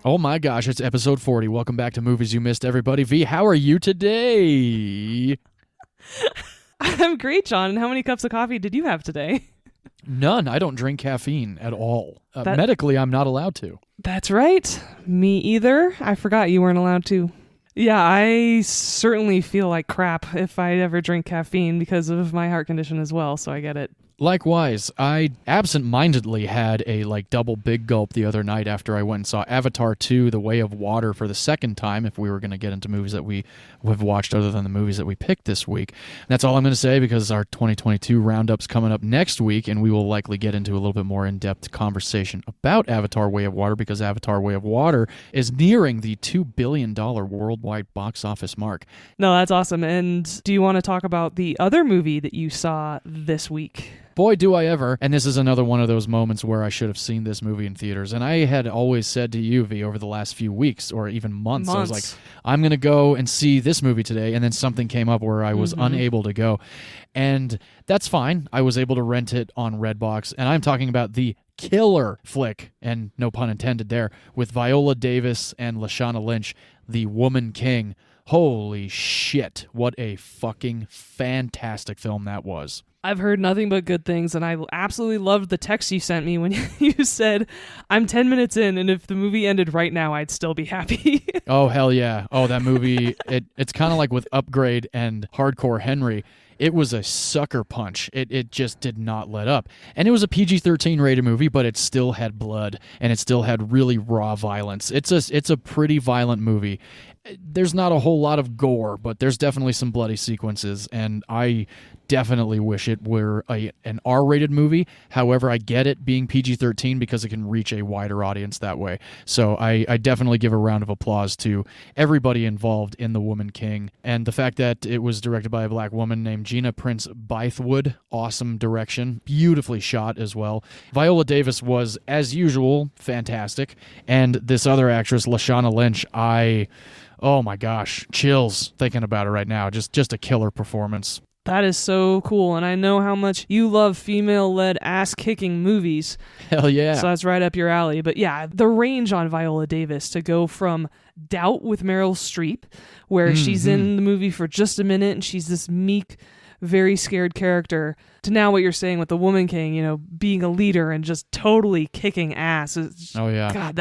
Oh my gosh, it's episode 40. Welcome back to Movies You Missed, everybody. V, how are you today? I'm great, John. And how many cups of coffee did you have today? None. I don't drink caffeine at all. That- Medically, I'm not allowed to. That's right. Me either. I forgot you weren't allowed to. Yeah, I certainly feel like crap if I ever drink caffeine because of my heart condition as well, so I get it. Likewise, I absent-mindedly had a double big gulp the other night after I went and saw Avatar 2, The Way of Water for the second time, if we were going to get into movies that we have watched other than the movies that we picked this week. And that's all I'm going to say because our 2022 roundup's coming up next week, and we will likely get into a little bit more in-depth conversation about Avatar Way of Water because Avatar Way of Water is nearing the $2 billion worldwide box office mark. No, that's awesome. And do you want to talk about the other movie that you saw this week? Boy, do I ever. And this is another one of those moments where I should have seen this movie in theaters. And I had always said to you, V, over the last few weeks or even months, I was like, I'm going to go and see this movie today. And then something came up where I was unable to go. And that's fine. I was able to rent it on Redbox. And I'm talking about the killer flick, and no pun intended there, with Viola Davis and Lashana Lynch, The Woman King. Holy shit. What a fucking fantastic film that was. I've heard nothing but good things, and I absolutely loved the text you sent me when you said, I'm 10 minutes in, and if the movie ended right now, I'd still be happy. Oh, hell yeah. Oh, that movie, it's kind of like with Upgrade and Hardcore Henry. It was a sucker punch. It just did not let up. And it was a PG-13 rated movie, but it still had blood, and it still had really raw violence. It's a pretty violent movie. There's not a whole lot of gore, but there's definitely some bloody sequences, and I definitely wish it were an R-rated movie. However, I get it being PG-13 because it can reach a wider audience that way. So I definitely give a round of applause to everybody involved in The Woman King, and the fact that it was directed by a black woman named Gina Prince Bythewood. Awesome direction. Beautifully shot as well. Viola Davis was, as usual, fantastic. And this other actress, Lashana Lynch, oh my gosh, chills thinking about it right now. Just a killer performance. That is so cool, and I know how much you love female-led ass-kicking movies. Hell yeah. So that's right up your alley. But yeah, the range on Viola Davis to go from Doubt with Meryl Streep, where she's in the movie for just a minute, and she's this meek, very scared character, to now what you're saying with The Woman King, being a leader and just totally kicking ass. Oh yeah. God,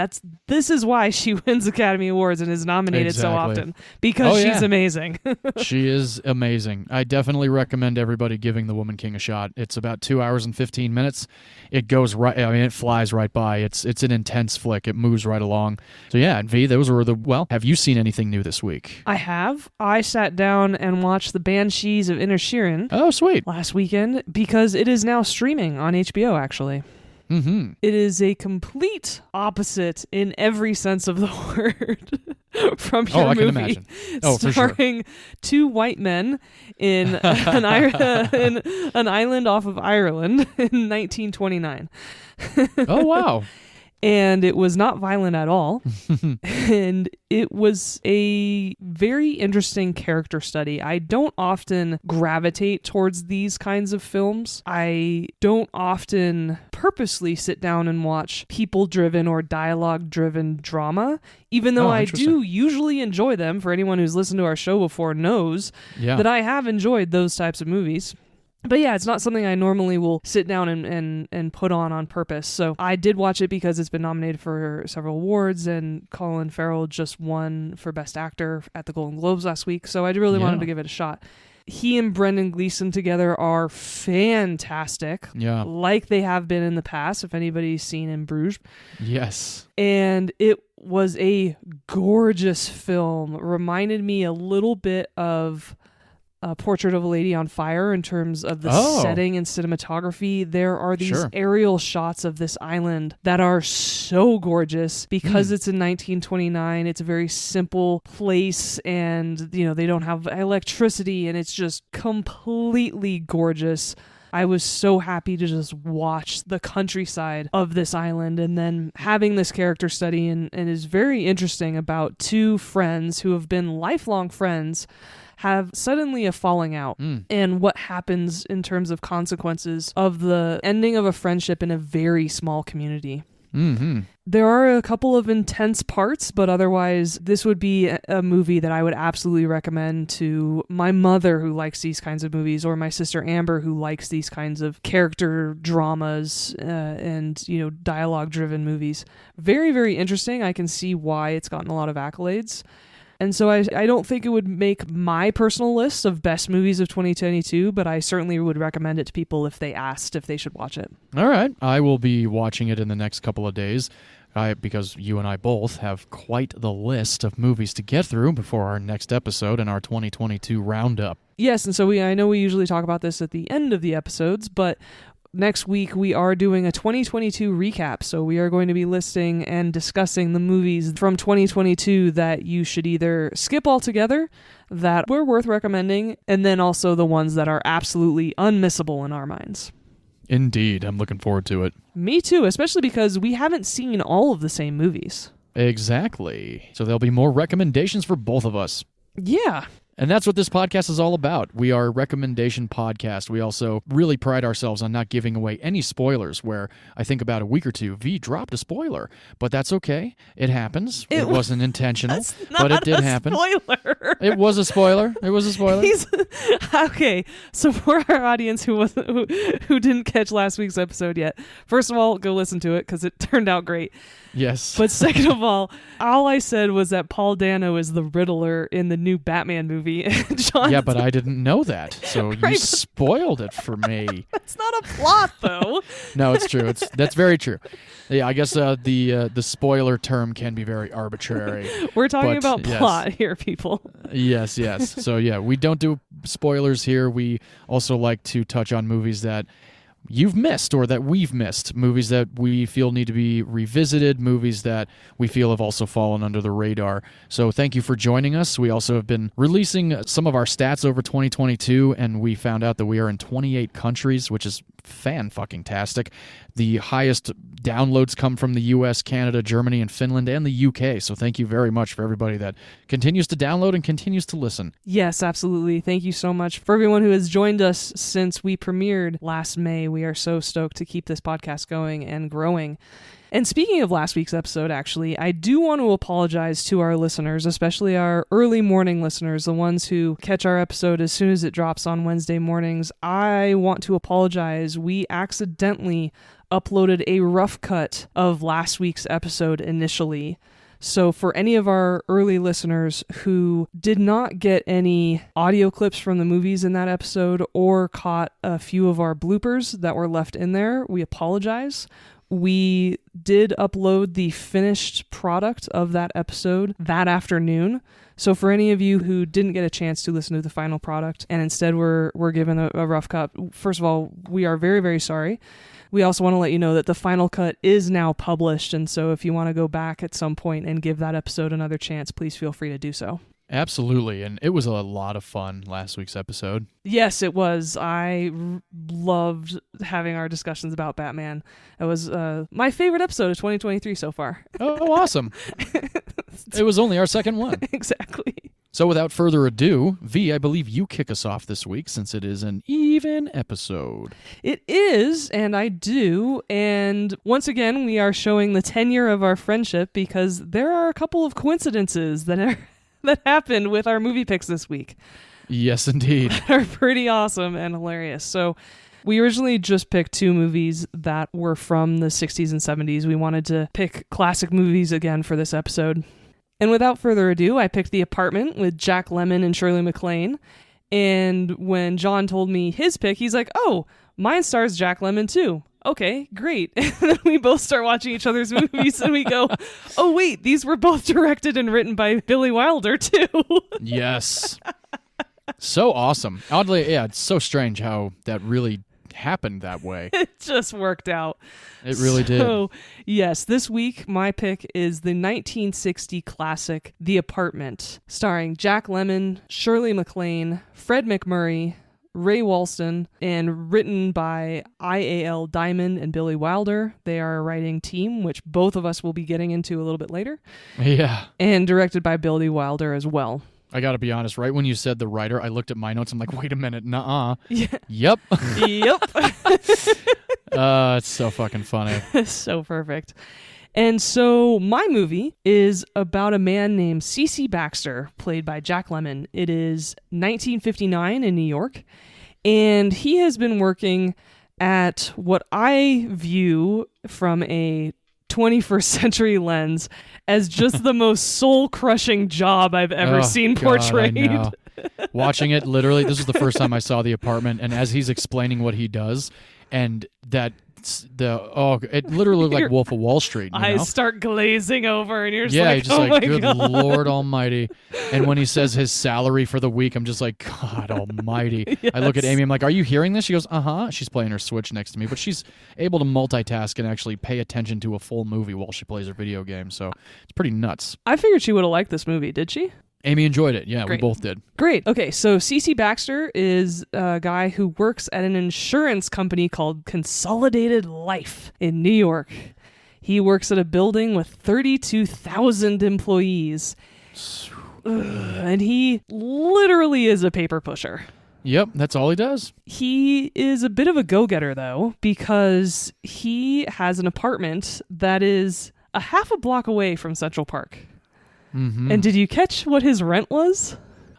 this is why she wins Academy Awards and is nominated so often, because she's amazing. She is amazing. I definitely recommend everybody giving The Woman King a shot. It's about 2 hours and 15 minutes. It goes right, it flies right by. It's an intense flick. It moves right along. So yeah, V, those were have you seen anything new this week? I have. I sat down and watched The Banshees of Inisherin. Oh, sweet. Last weekend, because it is now streaming on HBO, actually. Mm-hmm. It is a complete opposite in every sense of the word from your movie. I can imagine. Oh, for sure. Starring two white men in an island off of Ireland in 1929. Oh, wow. And it was not violent at all. And it was a very interesting character study. I don't often gravitate towards these kinds of films. I don't often purposely sit down and watch people-driven or dialogue-driven drama, even though I do usually enjoy them. For anyone who's listened to our show before knows that I have enjoyed those types of movies. But yeah, it's not something I normally will sit down and put on purpose. So I did watch it because it's been nominated for several awards, and Colin Farrell just won for Best Actor at the Golden Globes last week. So I really wanted to give it a shot. He and Brendan Gleeson together are fantastic, like they have been in the past, if anybody's seen In Bruges. Yes. And it was a gorgeous film. Reminded me a little bit of Portrait of a Lady on Fire in terms of the setting and cinematography. There are these aerial shots of this island that are so gorgeous because it's in 1929. It's a very simple place, and they don't have electricity, and it's just completely gorgeous. I was so happy to just watch the countryside of this island, and then having this character study and is very interesting about two friends who have been lifelong friends have suddenly a falling out and what happens in terms of consequences of the ending of a friendship in a very small community. Mm-hmm. There are a couple of intense parts, but otherwise, this would be a movie that I would absolutely recommend to my mother who likes these kinds of movies, or my sister Amber who likes these kinds of character dramas and, dialogue-driven movies. Very, very interesting. I can see why it's gotten a lot of accolades. And so I don't think it would make my personal list of best movies of 2022, but I certainly would recommend it to people if they asked if they should watch it. All right. I will be watching it in the next couple of days. Because you and I both have quite the list of movies to get through before our next episode and our 2022 roundup. Yes, and so I know we usually talk about this at the end of the episodes, but next week we are doing a 2022 recap. So we are going to be listing and discussing the movies from 2022 that you should either skip altogether, that were worth recommending, and then also the ones that are absolutely unmissable in our minds. Indeed. I'm looking forward to it. Me too, especially because we haven't seen all of the same movies. Exactly. So there'll be more recommendations for both of us. Yeah. And that's what this podcast is all about. We are a recommendation podcast. We also really pride ourselves on not giving away any spoilers, where I think about a week or two, Vee dropped a spoiler. But that's okay. It happens. It wasn't intentional, but it did happen. Spoiler. It was a spoiler. It was a spoiler. Okay, so for our audience who didn't catch last week's episode yet, first of all, go listen to it because it turned out great. Yes. But second of all I said was that Paul Dano is the Riddler in the new Batman movie. John, yeah, but I didn't know that, so you spoiled it for me. That's not a plot, though. No, it's true. That's very true. Yeah, I guess the spoiler term can be very arbitrary. We're talking about plot here, people. Yes. So yeah, we don't do spoilers here. We also like to touch on movies that you've missed or that we've missed, movies that we feel need to be revisited, movies that we feel have also fallen under the radar. So thank you for joining us. We also have been releasing some of our stats over 2022, and we found out that we are in 28 countries, which is fan-fucking-tastic. The highest downloads come from the US, Canada, Germany, and Finland, and the UK. So thank you very much for everybody that continues to download and continues to listen. Yes, absolutely. Thank you so much for everyone who has joined us since we premiered last May. We are so stoked to keep this podcast going and growing. And speaking of last week's episode, actually, I do want to apologize to our listeners, especially our early morning listeners, the ones who catch our episode as soon as it drops on Wednesday mornings. I want to apologize. We accidentally uploaded a rough cut of last week's episode initially. So for any of our early listeners who did not get any audio clips from the movies in that episode or caught a few of our bloopers that were left in there, we apologize. We did upload the finished product of that episode that afternoon. So for any of you who didn't get a chance to listen to the final product and instead were given a rough cut, first of all, we are very, very sorry. We also want to let you know that the final cut is now published, and so if you want to go back at some point and give that episode another chance, please feel free to do so. Absolutely, and it was a lot of fun last week's episode. Yes, it was. I loved having our discussions about Batman. It was my favorite episode of 2023 so far. Oh, awesome. It was only our second one. Exactly. So without further ado, Vee, I believe you kick us off this week since it is an even episode. It is, and I do. And once again, we are showing the tenure of our friendship because there are a couple of coincidences that happened with our movie picks this week. Yes, indeed. Are pretty awesome and hilarious. So we originally just picked two movies that were from the 60s and 70s. We wanted to pick classic movies again for this episode. And without further ado, I picked The Apartment with Jack Lemmon and Shirley MacLaine. And when John told me his pick, he's like, oh, mine stars Jack Lemmon too. Okay, great. And then we both start watching each other's movies and we go, oh wait, these were both directed and written by Billy Wilder too. Yes. So awesome. Oddly, yeah, it's so strange how that really happened that way. It just worked out. It really did. So, yes, this week my pick is the 1960 classic The Apartment, starring Jack Lemmon, Shirley MacLaine, Fred McMurray, Ray Walston, and written by I.A.L. Diamond and Billy Wilder. They are a writing team, which both of us will be getting into a little bit later. Yeah. And directed by Billy Wilder as well. I got to be honest. Right when you said the writer, I looked at my notes. I'm like, wait a minute. Nuh-uh. Yeah. Yep. Yep. It's so fucking funny. So perfect. And so my movie is about a man named C.C. Baxter, played by Jack Lemmon. It is 1959 in New York, and he has been working at what I view from a 21st century lens as just the most soul-crushing job I've ever seen portrayed. God, I know. Watching it, literally, this was the first time I saw The Apartment, and as he's explaining what he does, and that it literally looked like Wolf of Wall Street. You know? Eyes start glazing over, and you're just yeah, like, you're just oh like, my good God. Lord Almighty. And when he says his salary for the week, I'm just like, God Almighty. Yes. I look at Amy, I'm like, are you hearing this? She goes, uh-huh. She's playing her Switch next to me, but she's able to multitask and actually pay attention to a full movie while she plays her video game. So it's pretty nuts. I figured she would have liked this movie, did she? Amy enjoyed it. Yeah, Great. we both did. Great. Okay, so C.C. Baxter is a guy who works at an insurance company called Consolidated Life in New York. He works at a building with 32,000 employees. And he literally is a paper pusher. Yep, that's all he does. He is a bit of a go-getter, though, because he has an apartment that is a half a block away from Central Park. Mm-hmm. And did you catch what his rent was?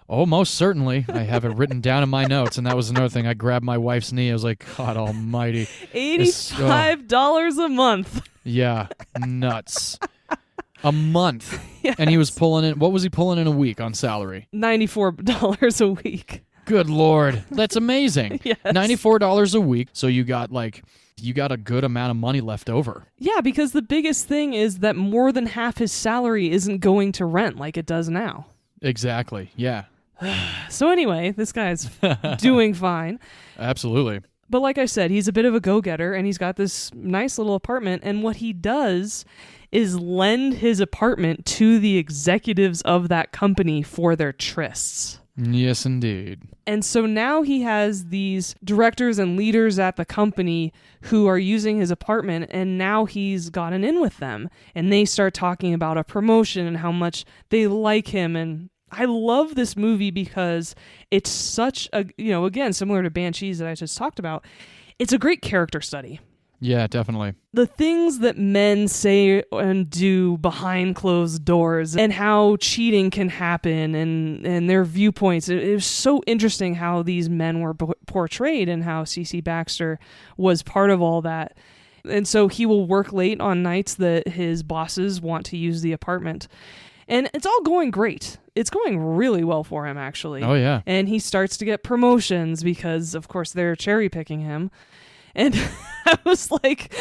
Oh, most certainly. I have it written down in my notes, and that was another thing. I grabbed my wife's knee. I was like, God Almighty. $85 a month. Yeah, nuts. A month. Yes. And he was pulling in, what was he pulling in a week on salary? $94 a week. Good Lord. That's amazing. Yes. $94 a week. So you got a good amount of money left over. Yeah, because the biggest thing is that more than half his salary isn't going to rent like it does now. Exactly. Yeah. So anyway, this guy's doing fine. Absolutely. But like I said, he's a bit of a go-getter, and he's got this nice little apartment, and what he does is lend his apartment to the executives of that company for their trysts. Yes, indeed. And so now he has these directors and leaders at the company who are using his apartment, and now he's gotten in with them. And they start talking about a promotion and how much they like him. And I love this movie because it's such a, again, similar to Banshees that I just talked about, it's a great character study. Yeah, definitely. The things that men say and do behind closed doors and how cheating can happen and their viewpoints. It was so interesting how these men were portrayed and how C.C. Baxter was part of all that. And so he will work late on nights that his bosses want to use the apartment. And it's all going great. It's going really well for him, actually. Oh, yeah. And he starts to get promotions because, of course, they're cherry picking him. And I was like,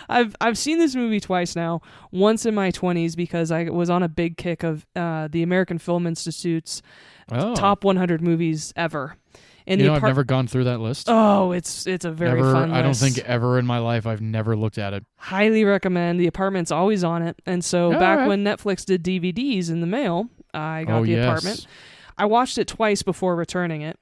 I've seen this movie twice now. Once in my 20s because I was on a big kick of the American Film Institute's top 100 movies ever. And I've never gone through that list. Oh, it's a very fun list. I don't think ever in my life I've never looked at it. Highly recommend. The Apartment's always on it. And so when Netflix did DVDs in the mail, I got the Apartment. I watched it twice before returning it.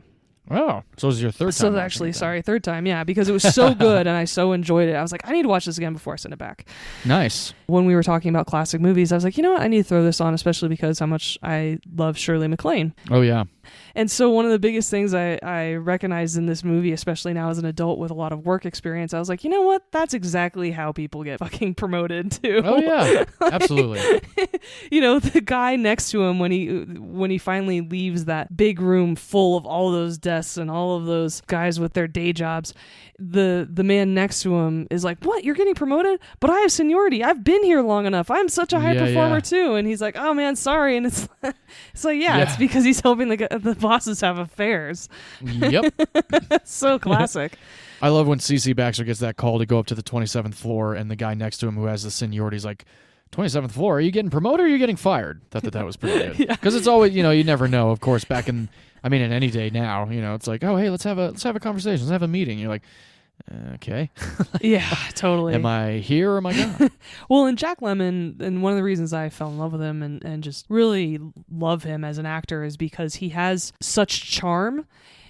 Oh, so it was your third time? So actually, third time, yeah, because it was so good and I so enjoyed it. I was like, I need to watch this again before I send it back. Nice. When we were talking about classic movies, I was like, you know what? I need to throw this on, especially because how much I love Shirley MacLaine. Oh, yeah. And so one of the biggest things I recognized in this movie, especially now as an adult with a lot of work experience, I was like, you know what? That's exactly how people get fucking promoted too. Oh, yeah. Absolutely. The guy next to him when he finally leaves that big room full of all those desks and all of those guys with their day jobs, the man next to him is like, what? You're getting promoted? But I have seniority. I've been here long enough. I'm such a high performer too. And he's like, oh man, sorry. And it's like, it's because he's hoping the bosses have affairs. Yep. So classic. I love when C.C. Baxter gets that call to go up to the 27th floor and the guy next to him who has the seniority is like, 27th floor, are you getting promoted or are you getting fired? That was pretty good. Because it's always, you never know, of course, in any day now, it's like, oh, hey, let's have a conversation. Let's have a meeting. You're like, okay. Yeah, totally. Am I here or am I gone? Well, and Jack Lemmon, and one of the reasons I fell in love with him and just really love him as an actor is because he has such charm.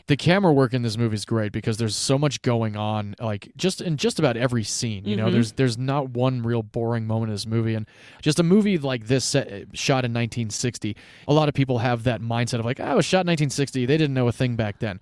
The camera work in this movie is great because there's so much going on, like just in just about every scene. You know, there's not one real boring moment in this movie, and just a movie like this shot in 1960. A lot of people have that mindset of like, oh, it was shot in 1960. They didn't know a thing back then.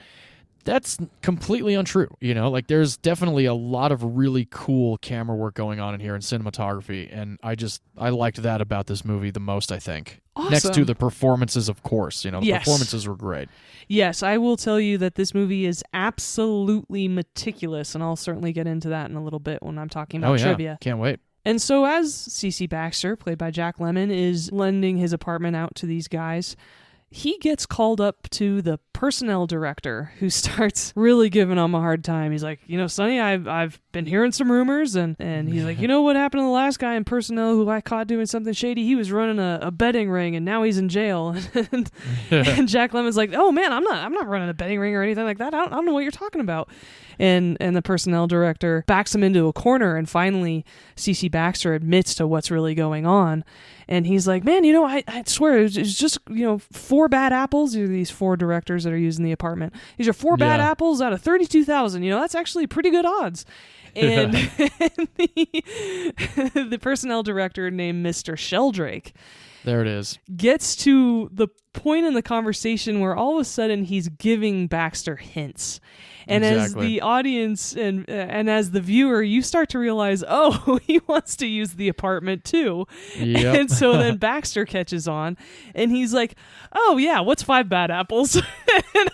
That's completely untrue. You know, like there's definitely a lot of really cool camera work going on in here and cinematography, and I liked that about this movie the most, I think. Awesome. Next to the performances, of course. You know, the Yes. performances were great. Yes, I will tell you that this movie is absolutely meticulous, and I'll certainly get into that in a little bit when I'm talking about trivia. Can't wait. And so as C.C. Baxter, played by Jack Lemmon, is lending his apartment out to these guys, he gets called up to the personnel director, who starts really giving him a hard time. He's like, Sonny, I've been hearing some rumors, and he's like, what happened to the last guy in personnel who I caught doing something shady? He was running a betting ring, and now he's in jail. And Jack Lemmon's like, oh man, I'm not running a betting ring or anything like that. I don't know what you're talking about. And the personnel director backs him into a corner, and finally C.C. Baxter admits to what's really going on. And he's like, man, I swear it's just, 4 bad apples. These are these 4 directors that are using the apartment. These are 4 bad apples out of 32,000. That's actually pretty good odds. And the personnel director named Mr. Sheldrake, there it is, gets to the point in the conversation where all of a sudden he's giving Baxter hints. And as the audience and as the viewer, you start to realize, oh, he wants to use the apartment too. Yep. And so then Baxter catches on, and he's like, oh yeah, what's 5 bad apples?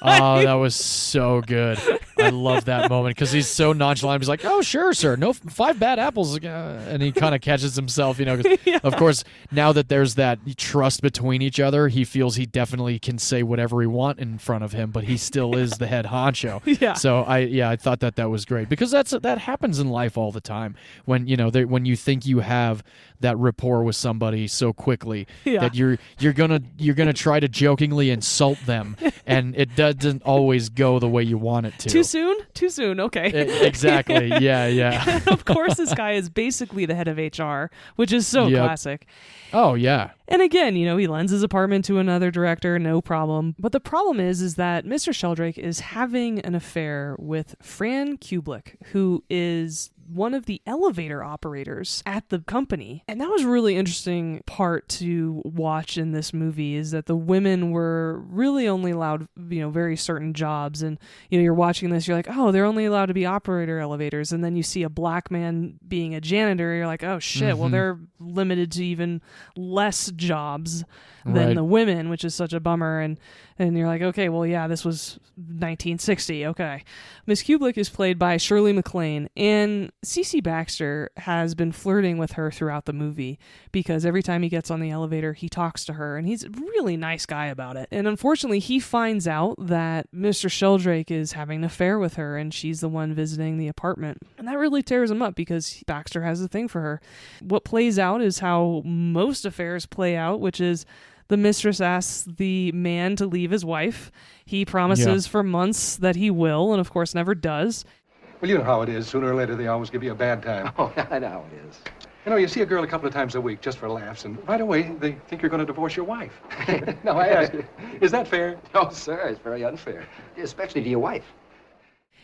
That was so good. I love that moment because he's so nonchalant. He's like, oh, sure, sir. No, 5 bad apples. And he kind of catches himself, 'cause of course, now that there's that trust between each other, he feels he definitely can say whatever he wants in front of him, but he still is the head honcho. Yeah. So I thought that was great because that happens in life all the time when when you think you have that rapport with somebody so quickly that you're gonna try to jokingly insult them, and it doesn't always go the way you want it to. Too soon. Okay. Exactly. Yeah. And of course, this guy is basically the head of HR, which is so classic. Oh yeah. And again, he lends his apartment to another director, no problem. But the problem is that Mr. Sheldrake is having an affair with Fran Kubelik, who is one of the elevator operators at the company. And that was a really interesting part to watch in this movie, is that the women were really only allowed, very certain jobs. And, you're watching this, you're like, oh, they're only allowed to be operator elevators. And then you see a black man being a janitor, you're like, oh shit, well, they're limited to even less jobs than the women, which is such a bummer. And you're like, okay, well, yeah, this was 1960. Okay. Miss Kubelik is played by Shirley MacLaine, and C.C. Baxter has been flirting with her throughout the movie because every time he gets on the elevator, he talks to her, and he's a really nice guy about it. And unfortunately, he finds out that Mr. Sheldrake is having an affair with her, and she's the one visiting the apartment. And that really tears him up because Baxter has a thing for her. What plays out is how most affairs play out, which is the mistress asks the man to leave his wife. He promises for months that he will, and of course never does. Well, you know how it is. Sooner or later, they always give you a bad time. Oh, I know how it is. You see a girl a couple of times a week just for laughs, and right away, they think you're going to divorce your wife. Now, I ask you, is that fair? No, sir, it's very unfair, especially to your wife.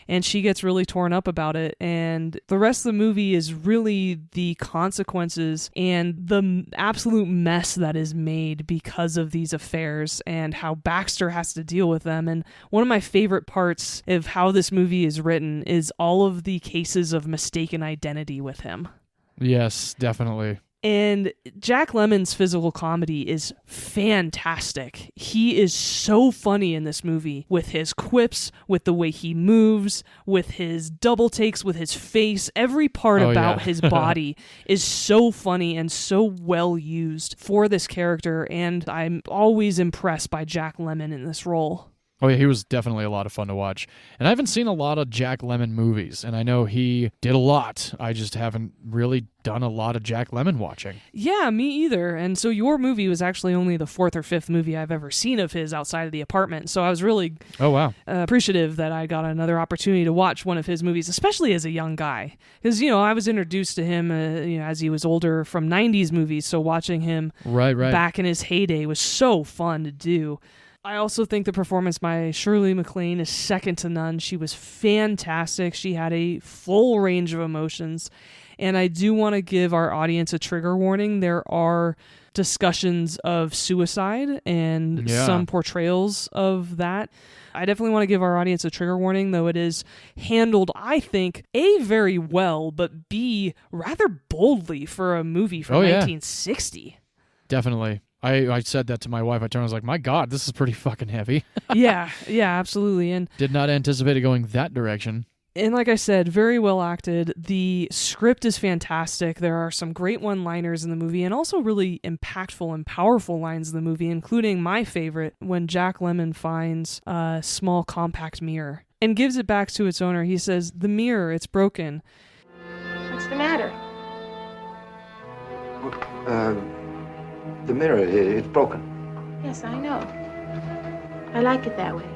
And she gets really torn up about it, and the rest of the movie is really the consequences and the absolute mess that is made because of these affairs and how Baxter has to deal with them. And one of my favorite parts of how this movie is written is all of the cases of mistaken identity with him. Yes, definitely. And Jack Lemmon's physical comedy is fantastic. He is so funny in this movie with his quips, with the way he moves, with his double takes, with his face. Every part about his body is so funny and so well used for this character. And I'm always impressed by Jack Lemmon in this role. Oh, yeah, he was definitely a lot of fun to watch. And I haven't seen a lot of Jack Lemmon movies, and I know he did a lot. I just haven't really done a lot of Jack Lemmon watching. Yeah, me either. And so your movie was actually only the 4th or 5th movie I've ever seen of his outside of The Apartment. So I was really appreciative that I got another opportunity to watch one of his movies, especially as a young guy. Because, I was introduced to him as he was older from 90s movies, so watching him back in his heyday was so fun to do. I also think the performance by Shirley MacLaine is second to none. She was fantastic. She had a full range of emotions. And I do want to give our audience a trigger warning. There are discussions of suicide and some portrayals of that. I definitely want to give our audience a trigger warning, though it is handled, I think, A, very well, but B, rather boldly for a movie from 1960. Definitely. I said that to my wife. I was like, my God, this is pretty fucking heavy. yeah, absolutely. And did not anticipate it going that direction. And like I said, very well acted. The script is fantastic. There are some great one-liners in the movie and also really impactful and powerful lines in the movie, including my favorite, when Jack Lemmon finds a small compact mirror and gives it back to its owner. He says, "The mirror, it's broken." What's the matter? The mirror, it's broken. Yes, I know. I like it that way.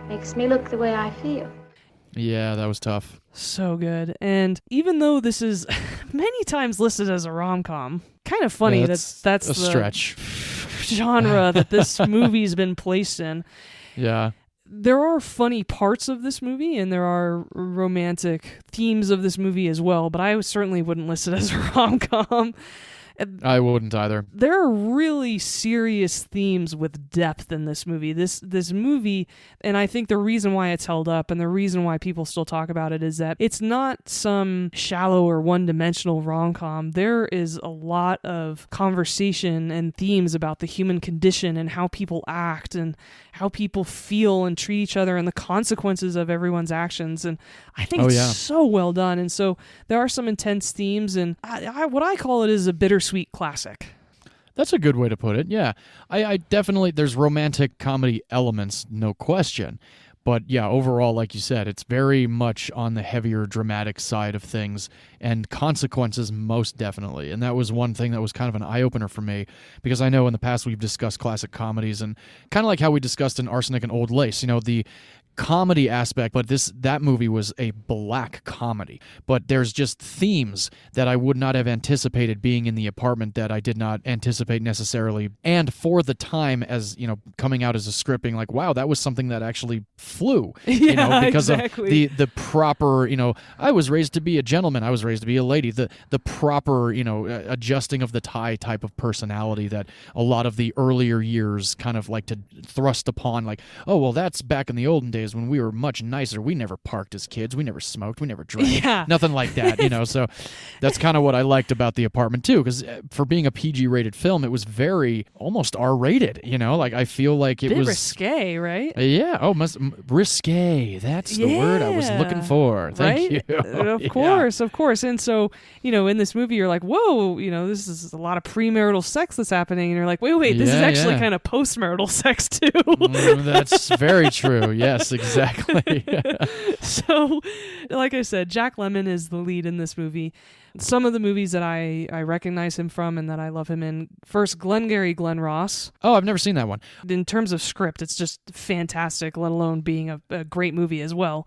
Makes me look the way I feel. Yeah, that was tough. So good. And even though this is many times listed as a rom-com, kind of funny that's a the stretch genre that this movie's been placed in. Yeah. There are funny parts of this movie, and there are romantic themes of this movie as well, but I certainly wouldn't list it as a rom-com. I wouldn't either. There are really serious themes with depth in this movie. This movie, and I think the reason why it's held up and the reason why people still talk about it is that it's not some shallow or one-dimensional rom-com. There is a lot of conversation and themes about the human condition and how people act and how people feel and treat each other and the consequences of everyone's actions. And I think it's so well done. And so there are some intense themes, and what I call it is a bittersweet classic. That's a good way to put it, yeah. I definitely, there's romantic comedy elements, no question. But yeah, overall, like you said, it's very much on the heavier dramatic side of things, and consequences most definitely. And that was one thing that was kind of an eye-opener for me, because I know in the past we've discussed classic comedies, and kind of like how we discussed in Arsenic and Old Lace, the comedy aspect, but that movie was a black comedy. But there's just themes that I would not have anticipated being in the apartment that I did not anticipate necessarily. And for the time, as coming out as a script, being like, wow, that was something that actually flew. Because exactly. of the proper, I was raised to be a gentleman, I was raised to be a lady. The proper, adjusting of the tie type of personality that a lot of the earlier years kind of like to thrust upon, like, oh, well, that's back in the olden days when we were much nicer. We never parked as kids. We never smoked. We never drank. Yeah. Nothing like that, So that's kind of what I liked about The Apartment, too, because for being a PG-rated film, it was very almost R-rated, Like, I feel like it was... risque, right? Yeah. Oh, risque. That's the word I was looking for. Thank you. Of course. And so, in this movie, you're like, whoa, this is a lot of premarital sex that's happening. And you're like, wait, this is actually kind of postmarital sex, too. That's very true. Yes, exactly. So, like I said, Jack Lemmon is the lead in this movie. Some of the movies that I recognize him from and that I love him in, first, Glengarry Glen Ross. Oh, I've never seen that one. In terms of script, it's just fantastic, let alone being a great movie as well.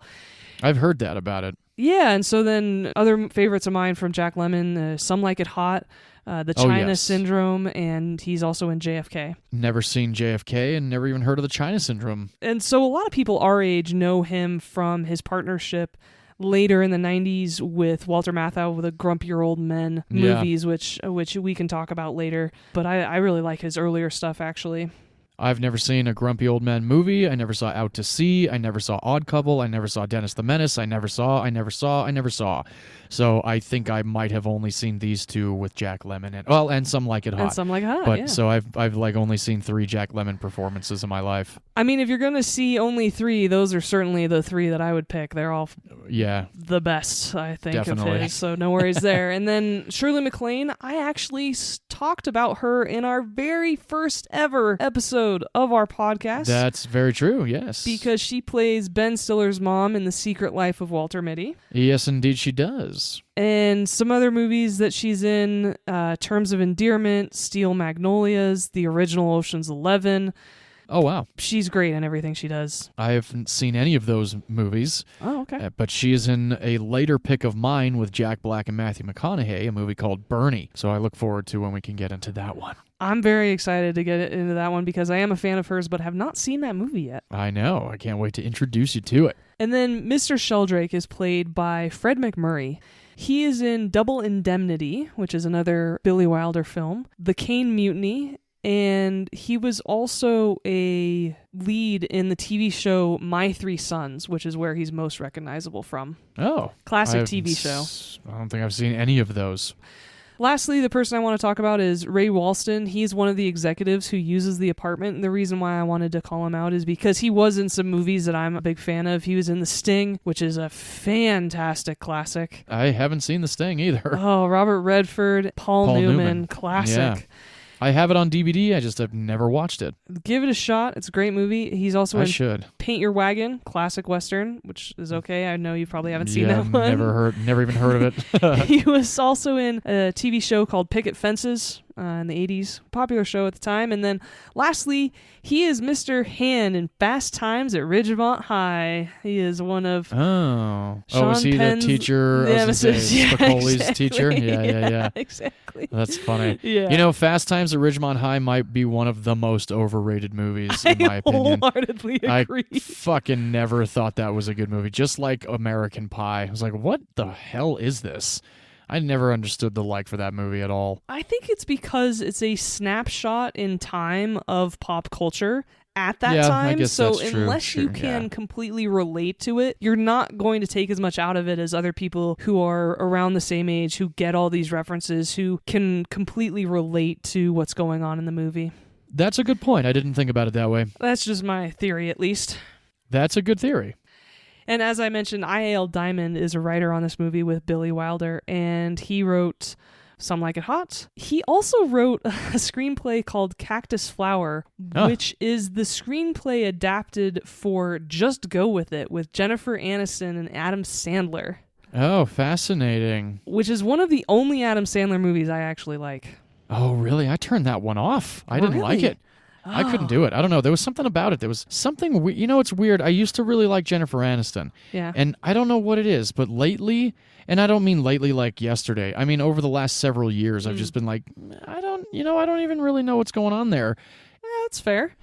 I've heard that about it. Yeah, and so then other favorites of mine from Jack Lemmon, Some Like It Hot, The China Syndrome, and he's also in JFK. Never seen JFK and never even heard of the China Syndrome. And so a lot of people our age know him from his partnership later in the 90s with Walter Matthau with the Grumpier Old Men movies, which we can talk about later. But I really like his earlier stuff, actually. I've never seen a Grumpy Old Man movie. I never saw Out to Sea. I never saw Odd Couple. I never saw Dennis the Menace. I never saw. So I think I might have only seen these two with Jack Lemmon and Some Like It Hot. And Some Like It Hot, but so I've like only seen 3 Jack Lemmon performances in my life. I mean, if you're gonna see only 3, those are certainly the 3 that I would pick. They're all the best, I think, definitely. of his. So no worries there. And then Shirley MacLaine, I actually talked about her in our very first ever episode of our podcast. That's very true, yes. Because she plays Ben Stiller's mom in The Secret Life of Walter Mitty. Yes, indeed she does. And some other movies that she's in, Terms of Endearment, Steel Magnolias, the original Ocean's 11. Oh, wow. She's great in everything she does. I haven't seen any of those movies. Oh, okay. But she is in a later pick of mine with Jack Black and Matthew McConaughey, a movie called Bernie. So I look forward to when we can get into that one. I'm very excited to get into that one because I am a fan of hers, but have not seen that movie yet. I know. I can't wait to introduce you to it. And then Mr. Sheldrake is played by Fred McMurray. He is in Double Indemnity, which is another Billy Wilder film, The Caine Mutiny, and he was also a lead in the TV show My Three Sons, which is where he's most recognizable from. Oh. Classic TV show. I don't think I've seen any of those. Lastly, the person I want to talk about is Ray Walston. He's one of the executives who uses the apartment. And the reason why I wanted to call him out is because he was in some movies that I'm a big fan of. He was in The Sting, which is a fantastic classic. I haven't seen The Sting either. Oh, Robert Redford, Paul Newman, classic. Yeah. I have it on DVD. I just have never watched it. Give it a shot. It's a great movie. He's also I in should. Paint Your Wagon, classic Western, which is okay. I know you probably haven't seen that one. Never even heard of it. He was also in a TV show called Picket Fences in the 80s. Popular show at the time. And then lastly, he is Mr. Hand in Fast Times at Ridgemont High. He is one of was he Penn's, the teacher? Spicoli's teacher? Yeah. Exactly. That's funny. Yeah. You know, Fast Times at Ridgemont High might be one of the most overrated movies, in my opinion. I wholeheartedly agree. I fucking never thought that was a good movie. Just like American Pie. I was like, what the hell is this? I never understood the like for that movie at all. I think it's because it's a snapshot in time of pop culture at that time. I guess so that's true. unless you can completely relate to it, you're not going to take as much out of it as other people who are around the same age, who get all these references, who can completely relate to what's going on in the movie. That's a good point. I didn't think about it that way. That's just my theory, at least. That's a good theory. And as I mentioned, I.A.L. Diamond is a writer on this movie with Billy Wilder, and he wrote Some Like It Hot. He also wrote a screenplay called Cactus Flower, which is the screenplay adapted for Just Go With It with Jennifer Aniston and Adam Sandler. Oh, fascinating. Which is one of the only Adam Sandler movies I actually like. Oh, really? I turned that one off. I didn't like it. I couldn't do it. I don't know. There was something about it. There was something you know, it's weird. I used to really like Jennifer Aniston. Yeah. And I don't know what it is, but lately, and I don't mean lately like yesterday. I mean over the last several years, I've just been like, I don't even really know what's going on there. That's fair.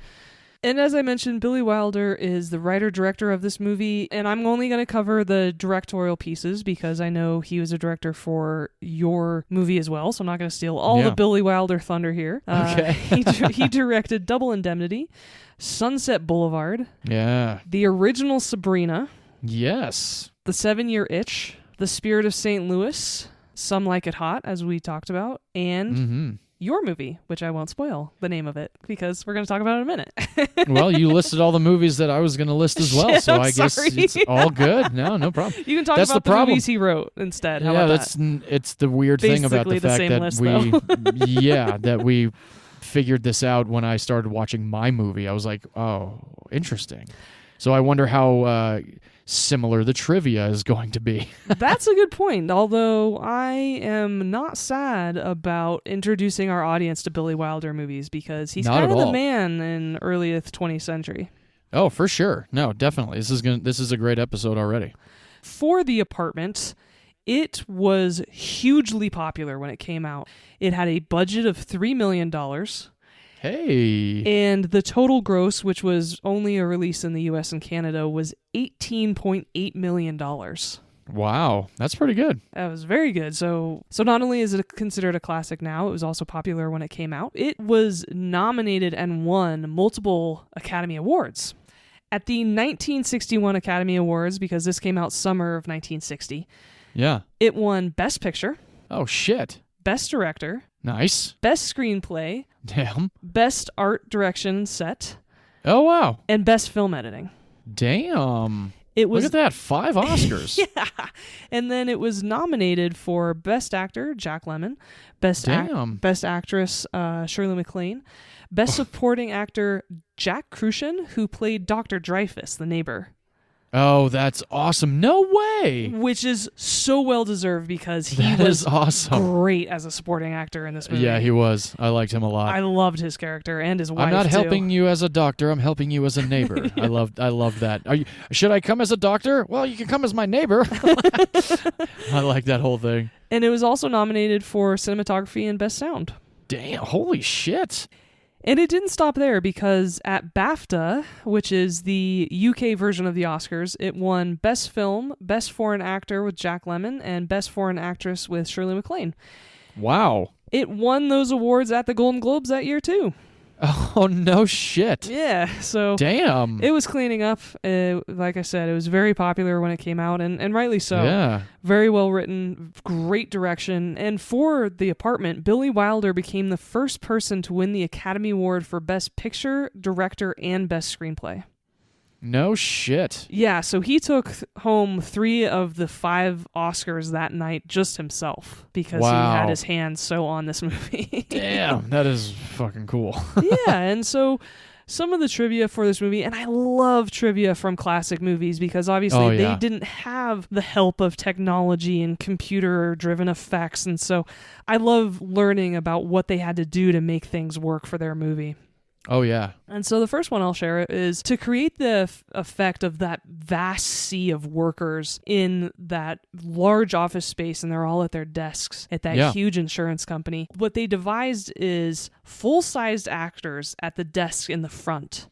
And as I mentioned, Billy Wilder is the writer-director of this movie, and I'm only going to cover the directorial pieces because I know he was a director for your movie as well, so I'm not going to steal all the Billy Wilder thunder here. Okay. He directed Double Indemnity, Sunset Boulevard, the original Sabrina, yes, The 7-Year Itch, The Spirit of St. Louis, Some Like It Hot, as we talked about, and your movie, which I won't spoil the name of it because we're going to talk about it in a minute. Well, you listed all the movies that I was going to list as well, so I guess it's all good. No problem. You can talk about the movies he wrote instead. How about that? It's the weird thing about the fact that that we figured this out when I started watching my movie. I was like, oh, interesting. So I wonder how similar the trivia is going to be. That's a good point, although I am not sad about introducing our audience to Billy Wilder movies because he's kind of the man in earliest 20th century. Oh, for sure. No, definitely. This is a great episode already. For The Apartment, it was hugely popular when it came out. It had a budget of $3 million. Hey. And the total gross, which was only a release in the US and Canada, was $18.8 million. Wow, that's pretty good. That was very good. So not only is it considered a classic now, it was also popular when it came out. It was nominated and won multiple Academy Awards. At the 1961 Academy Awards, because this came out summer of 1960, it won Best Picture. Oh, shit. Best Director. Nice. Best Screenplay. Damn. Best Art Direction and Set. Oh, wow. And Best Film Editing. Damn. It was, look at that, 5 Oscars. Yeah. And then it was nominated for Best Actor, Jack Lemmon. Best Actress, Shirley MacLaine. Best Supporting Actor, Jack Crucian, who played Dr. Dreyfus, the neighbor. Oh, that's awesome. No way. which is so well deserved because he That was is awesome. great as a supporting actor in this movie. Yeah, he was. I liked him a lot. I loved his character and his wife. I'm not too. helping you as a doctor. I'm helping you as a neighbor. I love that. Should I come as a doctor? Well, you can come as my neighbor. I like that whole thing. And it was also nominated for cinematography and best sound. Damn, holy shit. And it didn't stop there because at BAFTA, which is the UK version of the Oscars, it won Best Film, Best Foreign Actor with Jack Lemmon, and Best Foreign Actress with Shirley MacLaine. Wow. It won those awards at the Golden Globes that year, too. Oh, no shit. Yeah, so Damn. it was cleaning up. Like I said, it was very popular when it came out, and rightly so. Yeah. Very well written, great direction. And for The Apartment, Billy Wilder became the first person to win the Academy Award for Best Picture, Director, and Best Screenplay. No shit. Yeah, so he took home 3 of the 5 Oscars that night just himself because he Wow. had his hands so on this movie. Damn, that is fucking cool. Yeah, and so some of the trivia for this movie, and I love trivia from classic movies because obviously they didn't have the help of technology and computer-driven effects, and so I love learning about what they had to do to make things work for their movie. Oh, yeah. And so the first one I'll share is to create the effect of that vast sea of workers in that large office space, and they're all at their desks at that huge insurance company. What they devised is full-sized actors at the desk in the front.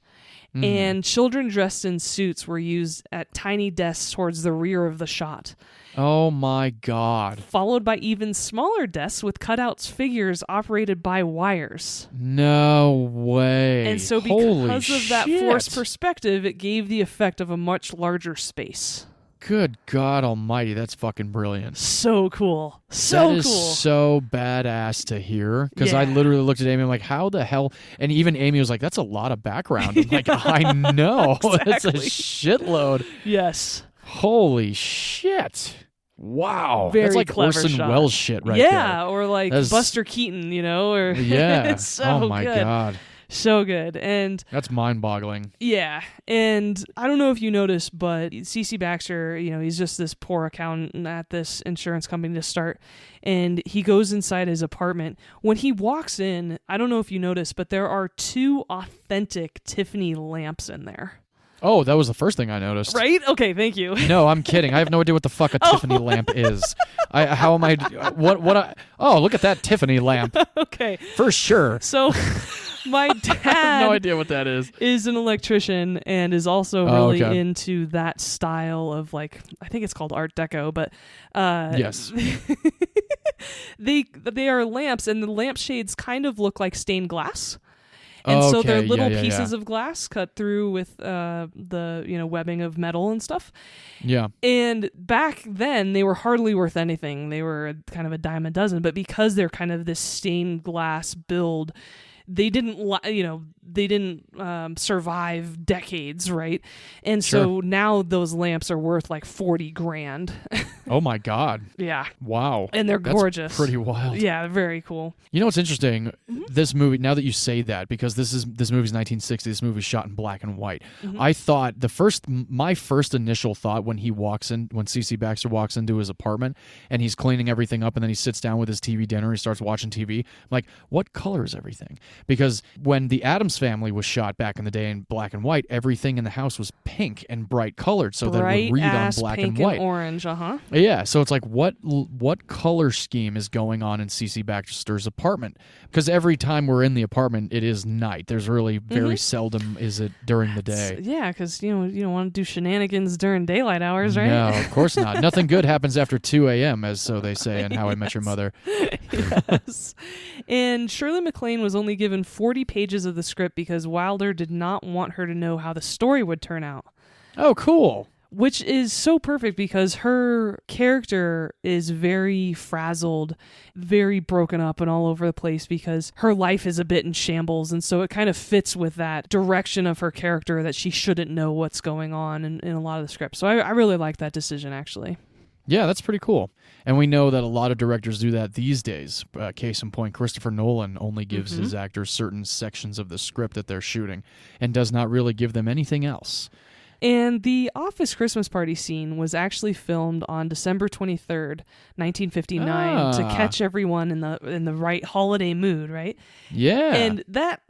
And children dressed in suits were used at tiny desks towards the rear of the shot. Oh, my God. Followed by even smaller desks with cutouts figures operated by wires. No way. And so because of that forced perspective, it gave the effect of a much larger space. Good God almighty, that's fucking brilliant. So cool. So that is cool. so badass to hear. Because I literally looked at Amy, I'm like, how the hell? And even Amy was like, that's a lot of background. I'm like, I know. It's a shitload. Yes. Holy shit. Wow. Very that's like clever Orson shot. Welles shit right there. Yeah, or like That's- Buster Keaton, or Yeah. it's so oh my good. God. So good. And That's mind-boggling. yeah, and I don't know if you noticed, but CeCe Baxter, he's just this poor accountant at this insurance company to start, and he goes inside his apartment. When he walks in, I don't know if you noticed, but there are 2 authentic Tiffany lamps in there. Oh, that was the first thing I noticed. Right? Okay, thank you. No, I'm kidding. I have no idea what the fuck a Tiffany lamp is. How am I? Oh, look at that Tiffany lamp. Okay. For sure. So my I dad have no idea what that is. an electrician and is also really okay. into that style of I think it's called Art Deco, but Yes. they are lamps, and the lampshades kind of look like stained glass. And so they're little pieces of glass cut through with the webbing of metal and stuff. Yeah. And back then, they were hardly worth anything. They were kind of a dime a dozen. But because they're kind of this stained glass build, they didn't survive decades, right? And so now those lamps are worth like $40,000. Oh my God. Yeah. Wow. And they're That's gorgeous. pretty wild. Yeah, very cool. You know what's interesting? This movie, now that you say that, because this movie's 1960, this movie's shot in black and white. I thought my first initial thought when CeCe Baxter walks into his apartment and he's cleaning everything up and then he sits down with his TV dinner, he starts watching TV. I'm like, what color is everything? Because when the Addams Family was shot back in the day in black and white, everything in the house was pink and bright colored so that it would read on black pink and white. And orange, Yeah, so it's like what color scheme is going on in CeCe Baxter's apartment? Because every time we're in the apartment, it is night. There's really very seldom is it during the day. Yeah, because you don't want to do shenanigans during daylight hours, right? No, of course not. Nothing good happens after 2 a.m., as so they say in How I Met Your Mother. Yes. And Shirley MacLaine was only given 40 pages of the script because Wilder did not want her to know how the story would turn out. Oh, cool. Which is so perfect because her character is very frazzled, very broken up and all over the place because her life is a bit in shambles. And so it kind of fits with that direction of her character that she shouldn't know what's going on in a lot of the script. So I really like that decision, actually. Yeah, that's pretty cool. And we know that a lot of directors do that these days. Case in point, Christopher Nolan only gives his actors certain sections of the script that they're shooting and does not really give them anything else. And the office Christmas party scene was actually filmed on December 23rd, 1959 to catch everyone in the right holiday mood, right? Yeah. And that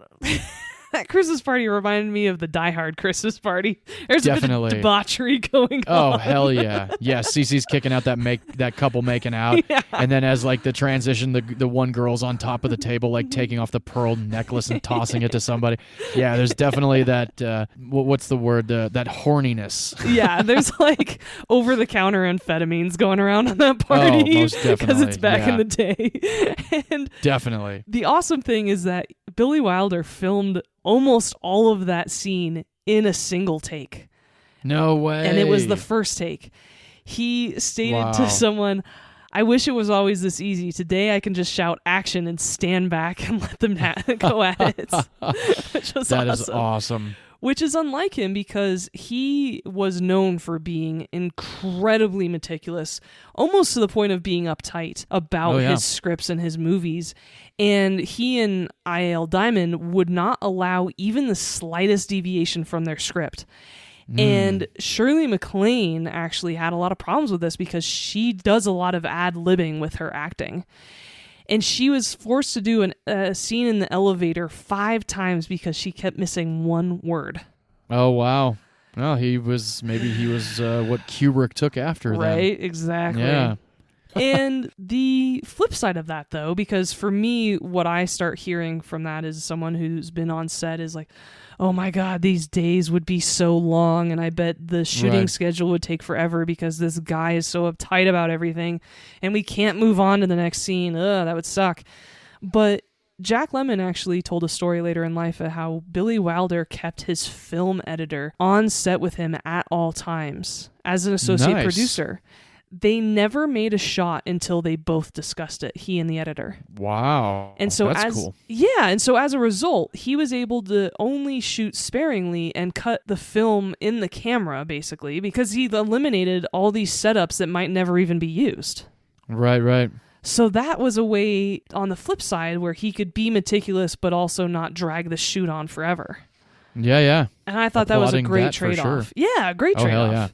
that Christmas party reminded me of the Die Hard Christmas party. There's a bit of debauchery going on. Oh, hell yeah. Yeah, Cece's kicking out that couple making out. Yeah. And then as like the transition, the one girl's on top of the table, like taking off the pearl necklace and tossing it to somebody. Yeah, there's definitely that, what's the word? That horniness. Yeah, there's like over-the-counter amphetamines going around on that party. Oh, most definitely. Because it's back in the day. And definitely. the awesome thing is that Billy Wilder filmed almost all of that scene in a single take. No way. And it was the first take. He stated to someone, I wish it was always this easy. Today I can just shout action and stand back and let them go at it. Which was That is awesome. Which is unlike him because he was known for being incredibly meticulous, almost to the point of being uptight about his scripts and his movies. And he and I.L. Diamond would not allow even the slightest deviation from their script. And Shirley MacLaine actually had a lot of problems with this because she does a lot of ad-libbing with her acting. And she was forced to do a scene in the elevator 5 times because she kept missing one word. Oh, wow. Well, maybe he was what Kubrick took after. Right, then. Exactly. Yeah. And the flip side of that, though, because for me, what I start hearing from that is someone who's been on set is like, oh my God, these days would be so long, and I bet the shooting schedule would take forever because this guy is so uptight about everything, and we can't move on to the next scene. Ugh, that would suck. But Jack Lemmon actually told a story later in life of how Billy Wilder kept his film editor on set with him at all times as an associate producer. They never made a shot until they both discussed it, he and the editor. Wow. And so that's cool. Yeah, and so as a result, he was able to only shoot sparingly and cut the film in the camera, basically, because he eliminated all these setups that might never even be used. Right. So that was a way, on the flip side, where he could be meticulous but also not drag the shoot on forever. Yeah. And I thought that was a great Sure. trade-off. Yeah, great trade-off. Hell yeah.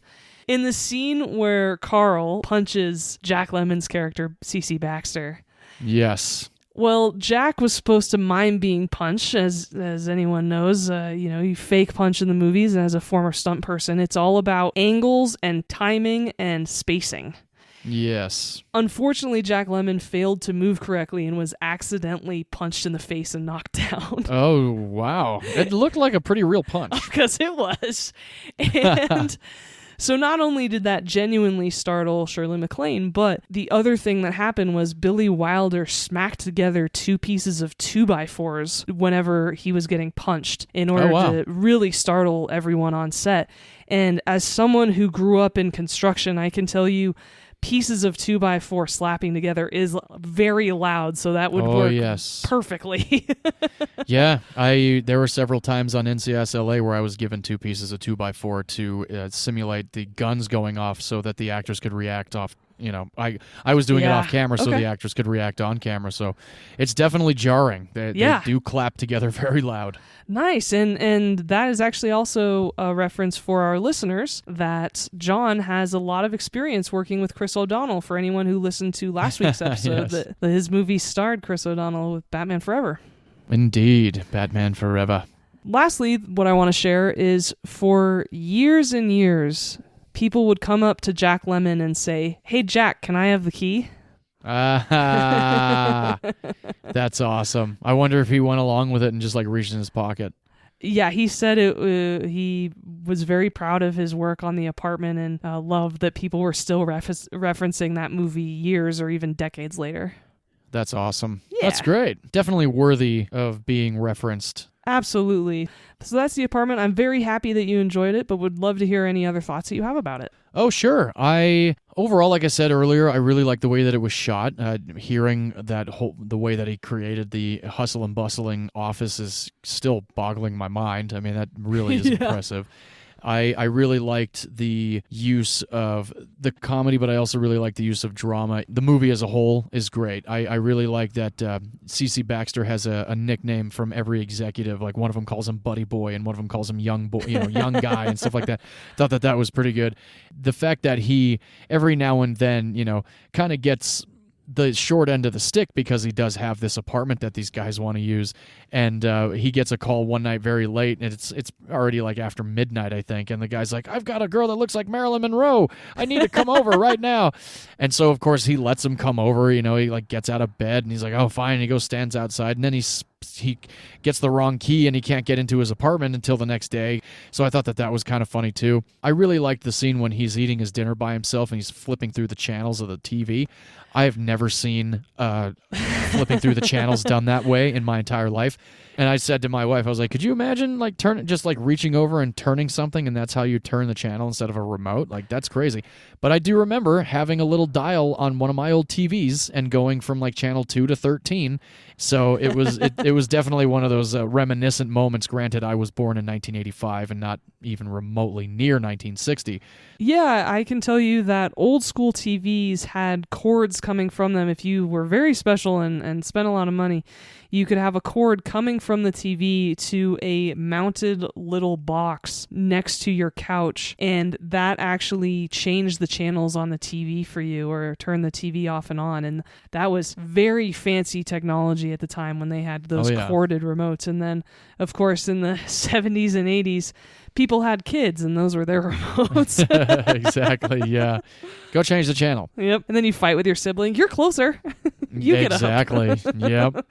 In the scene where Carl punches Jack Lemmon's character, Cece Baxter. Yes. Well, Jack was supposed to mime being punched, as anyone knows. You fake punch in the movies, and as a former stunt person, it's all about angles and timing and spacing. Yes. Unfortunately, Jack Lemmon failed to move correctly and was accidentally punched in the face and knocked down. Oh, wow. It looked like a pretty real punch. Because it was. And so not only did that genuinely startle Shirley MacLaine, but the other thing that happened was Billy Wilder smacked together 2 pieces of 2x4s whenever he was getting punched in order to really startle everyone on set. And as someone who grew up in construction, I can tell you pieces of 2x4 slapping together is very loud, so that would work perfectly. Yeah, there were several times on NCIS LA where I was given 2 pieces of 2x4 to simulate the guns going off so that the actors could react off. I was doing it off camera so the actors could react on camera. So it's definitely jarring. They do clap together very loud. Nice. And that is actually also a reference for our listeners that John has a lot of experience working with Chris O'Donnell. For anyone who listened to last week's episode, his movie starred Chris O'Donnell with Batman Forever. Indeed, Batman Forever. Lastly, what I want to share is for years and years, people would come up to Jack Lemmon and say, "Hey, Jack, can I have the key?" That's awesome. I wonder if he went along with it and just reached in his pocket. Yeah, he said he was very proud of his work on The Apartment and loved that people were still referencing that movie years or even decades later. That's awesome. Yeah. That's great. Definitely worthy of being referenced. Absolutely. So that's The Apartment. I'm very happy that you enjoyed it, but would love to hear any other thoughts that you have about it. Oh, sure. Overall, like I said earlier, I really like the way that it was shot. Hearing the way that he created the hustle and bustling office is still boggling my mind. I mean, that really is impressive. I really liked the use of the comedy, but I also really liked the use of drama. The movie as a whole is great. I really like that C.C. Baxter has a nickname from every executive. Like one of them calls him Buddy Boy, and one of them calls him Young Boy, young guy, and stuff like that. Thought that was pretty good. The fact that he every now and then, kind of gets the short end of the stick because he does have this apartment that these guys want to use, and he gets a call one night very late, and it's already like after midnight, I think, and the guy's like, I've got a girl that looks like Marilyn Monroe. I need to come over right now. And so of course he lets him come over. He like gets out of bed and he's like, oh fine, and he goes stands outside, and then he gets the wrong key and he can't get into his apartment until the next day. So I thought that was kind of funny too. I really liked the scene when he's eating his dinner by himself and he's flipping through the channels of the TV. I have never seen flipping through the channels done that way in my entire life. And I said to my wife, I was like, could you imagine just reaching over and turning something, and that's how you turn the channel instead of a remote? Like, that's crazy. But I do remember having a little dial on one of my old TVs and going from channel 2 to 13. So it was it was definitely one of those reminiscent moments. Granted, I was born in 1985 and not even remotely near 1960. Yeah, I can tell you that old school TVs had cords coming from them. If you were very special and spent a lot of money, you could have a cord coming from the TV to a mounted little box next to your couch, and that actually changed the channels on the TV for you or turned the TV off and on. And that was very fancy technology at the time when they had those corded remotes. And then, of course, in the 70s and 80s, people had kids, and those were their remotes. Exactly, yeah. Go change the channel. Yep. And then you fight with your sibling. You're closer. You get up. Exactly, yep.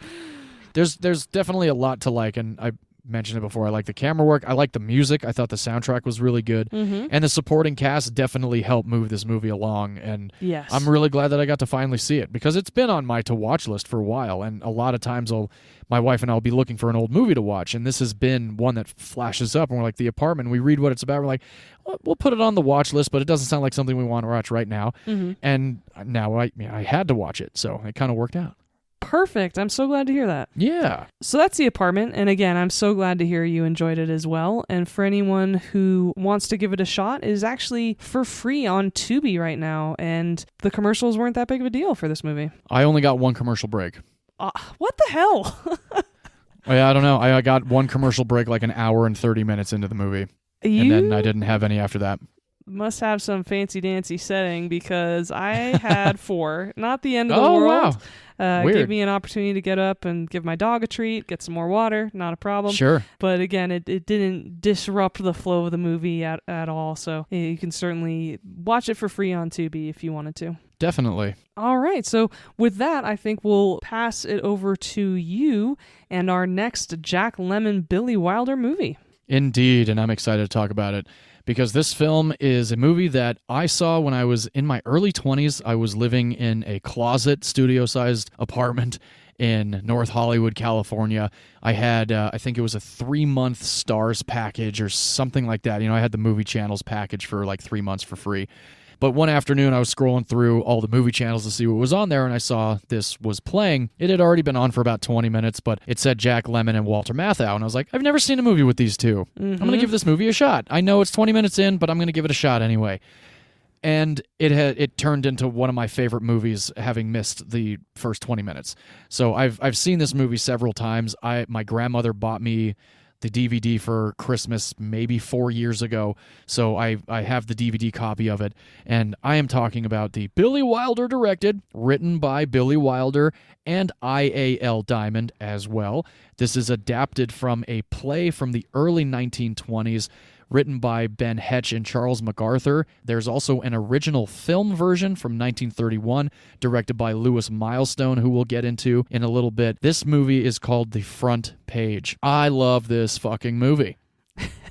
There's definitely a lot to like, and I mentioned it before. I like the camera work. I like the music. I thought the soundtrack was really good. Mm-hmm. And the supporting cast definitely helped move this movie along. And yes. I'm really glad that I got to finally see it, because it's been on my to-watch list for a while. And a lot of times my wife and I will be looking for an old movie to watch, and this has been one that flashes up, and we're like, The Apartment, we read what it's about, we're like, well, we'll put it on the watch list, but it doesn't sound like something we want to watch right now. Mm-hmm. And now I had to watch it, so it kind of worked out. Perfect. I'm so glad to hear that. Yeah. So that's The Apartment. And again, I'm so glad to hear you enjoyed it as well. And for anyone who wants to give it a shot, it is actually for free on Tubi right now. And the commercials weren't that big of a deal for this movie. I only got one commercial break. What the hell? I don't know. I got one commercial break like an hour and 30 minutes into the movie. And then I didn't have any after that. Must have some fancy dancy setting, because I had 4. Not the end of the Oh, world. wow. Weird. Gave me an opportunity to get up and give my dog a treat, get some more water, not a problem. Sure. But again, it didn't disrupt the flow of the movie at all, so you can certainly watch it for free on Tubi if you wanted to. Definitely. All right, so with that, I think we'll pass it over to you and our next Jack Lemmon, Billy Wilder movie. Indeed, and I'm excited to talk about it, because this film is a movie that I saw when I was in my early 20s. I was living in a closet, studio-sized apartment in North Hollywood, California. I had, I think it was a 3-month Stars package or something like that. I had the movie channels package for like 3 months for free. But one afternoon, I was scrolling through all the movie channels to see what was on there, and I saw this was playing. It had already been on for about 20 minutes, but it said Jack Lemmon and Walter Matthau, and I was like, I've never seen a movie with these two. Mm-hmm. I'm going to give this movie a shot. I know it's 20 minutes in, but I'm going to give it a shot anyway. And it turned into one of my favorite movies, having missed the first 20 minutes. So I've seen this movie several times. My grandmother bought me the DVD for Christmas maybe 4 years ago, so I have the DVD copy of it, and I am talking about the Billy Wilder directed, written by Billy Wilder and I.A.L. Diamond as well. This is adapted from a play from the early 1920s, written by Ben Hetch and Charles MacArthur. There's also an original film version from 1931, directed by Louis Milestone, who we'll get into in a little bit. This movie is called The Front Page. I love this fucking movie.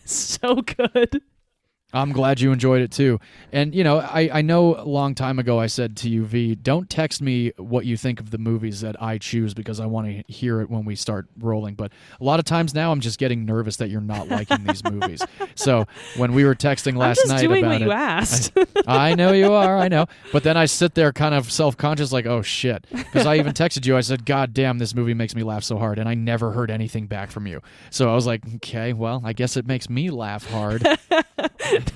So good. I'm glad you enjoyed it too. And, I know a long time ago I said to you, V, don't text me what you think of the movies that I choose because I want to hear it when we start rolling. But a lot of times now I'm just getting nervous that you're not liking these movies. So when we were texting last night doing about what it, you asked. I know you are, I know. But then I sit there kind of self-conscious like, oh shit. Because I even texted you, I said, God damn, this movie makes me laugh so hard. And I never heard anything back from you. So I was like, okay, well, I guess it makes me laugh hard.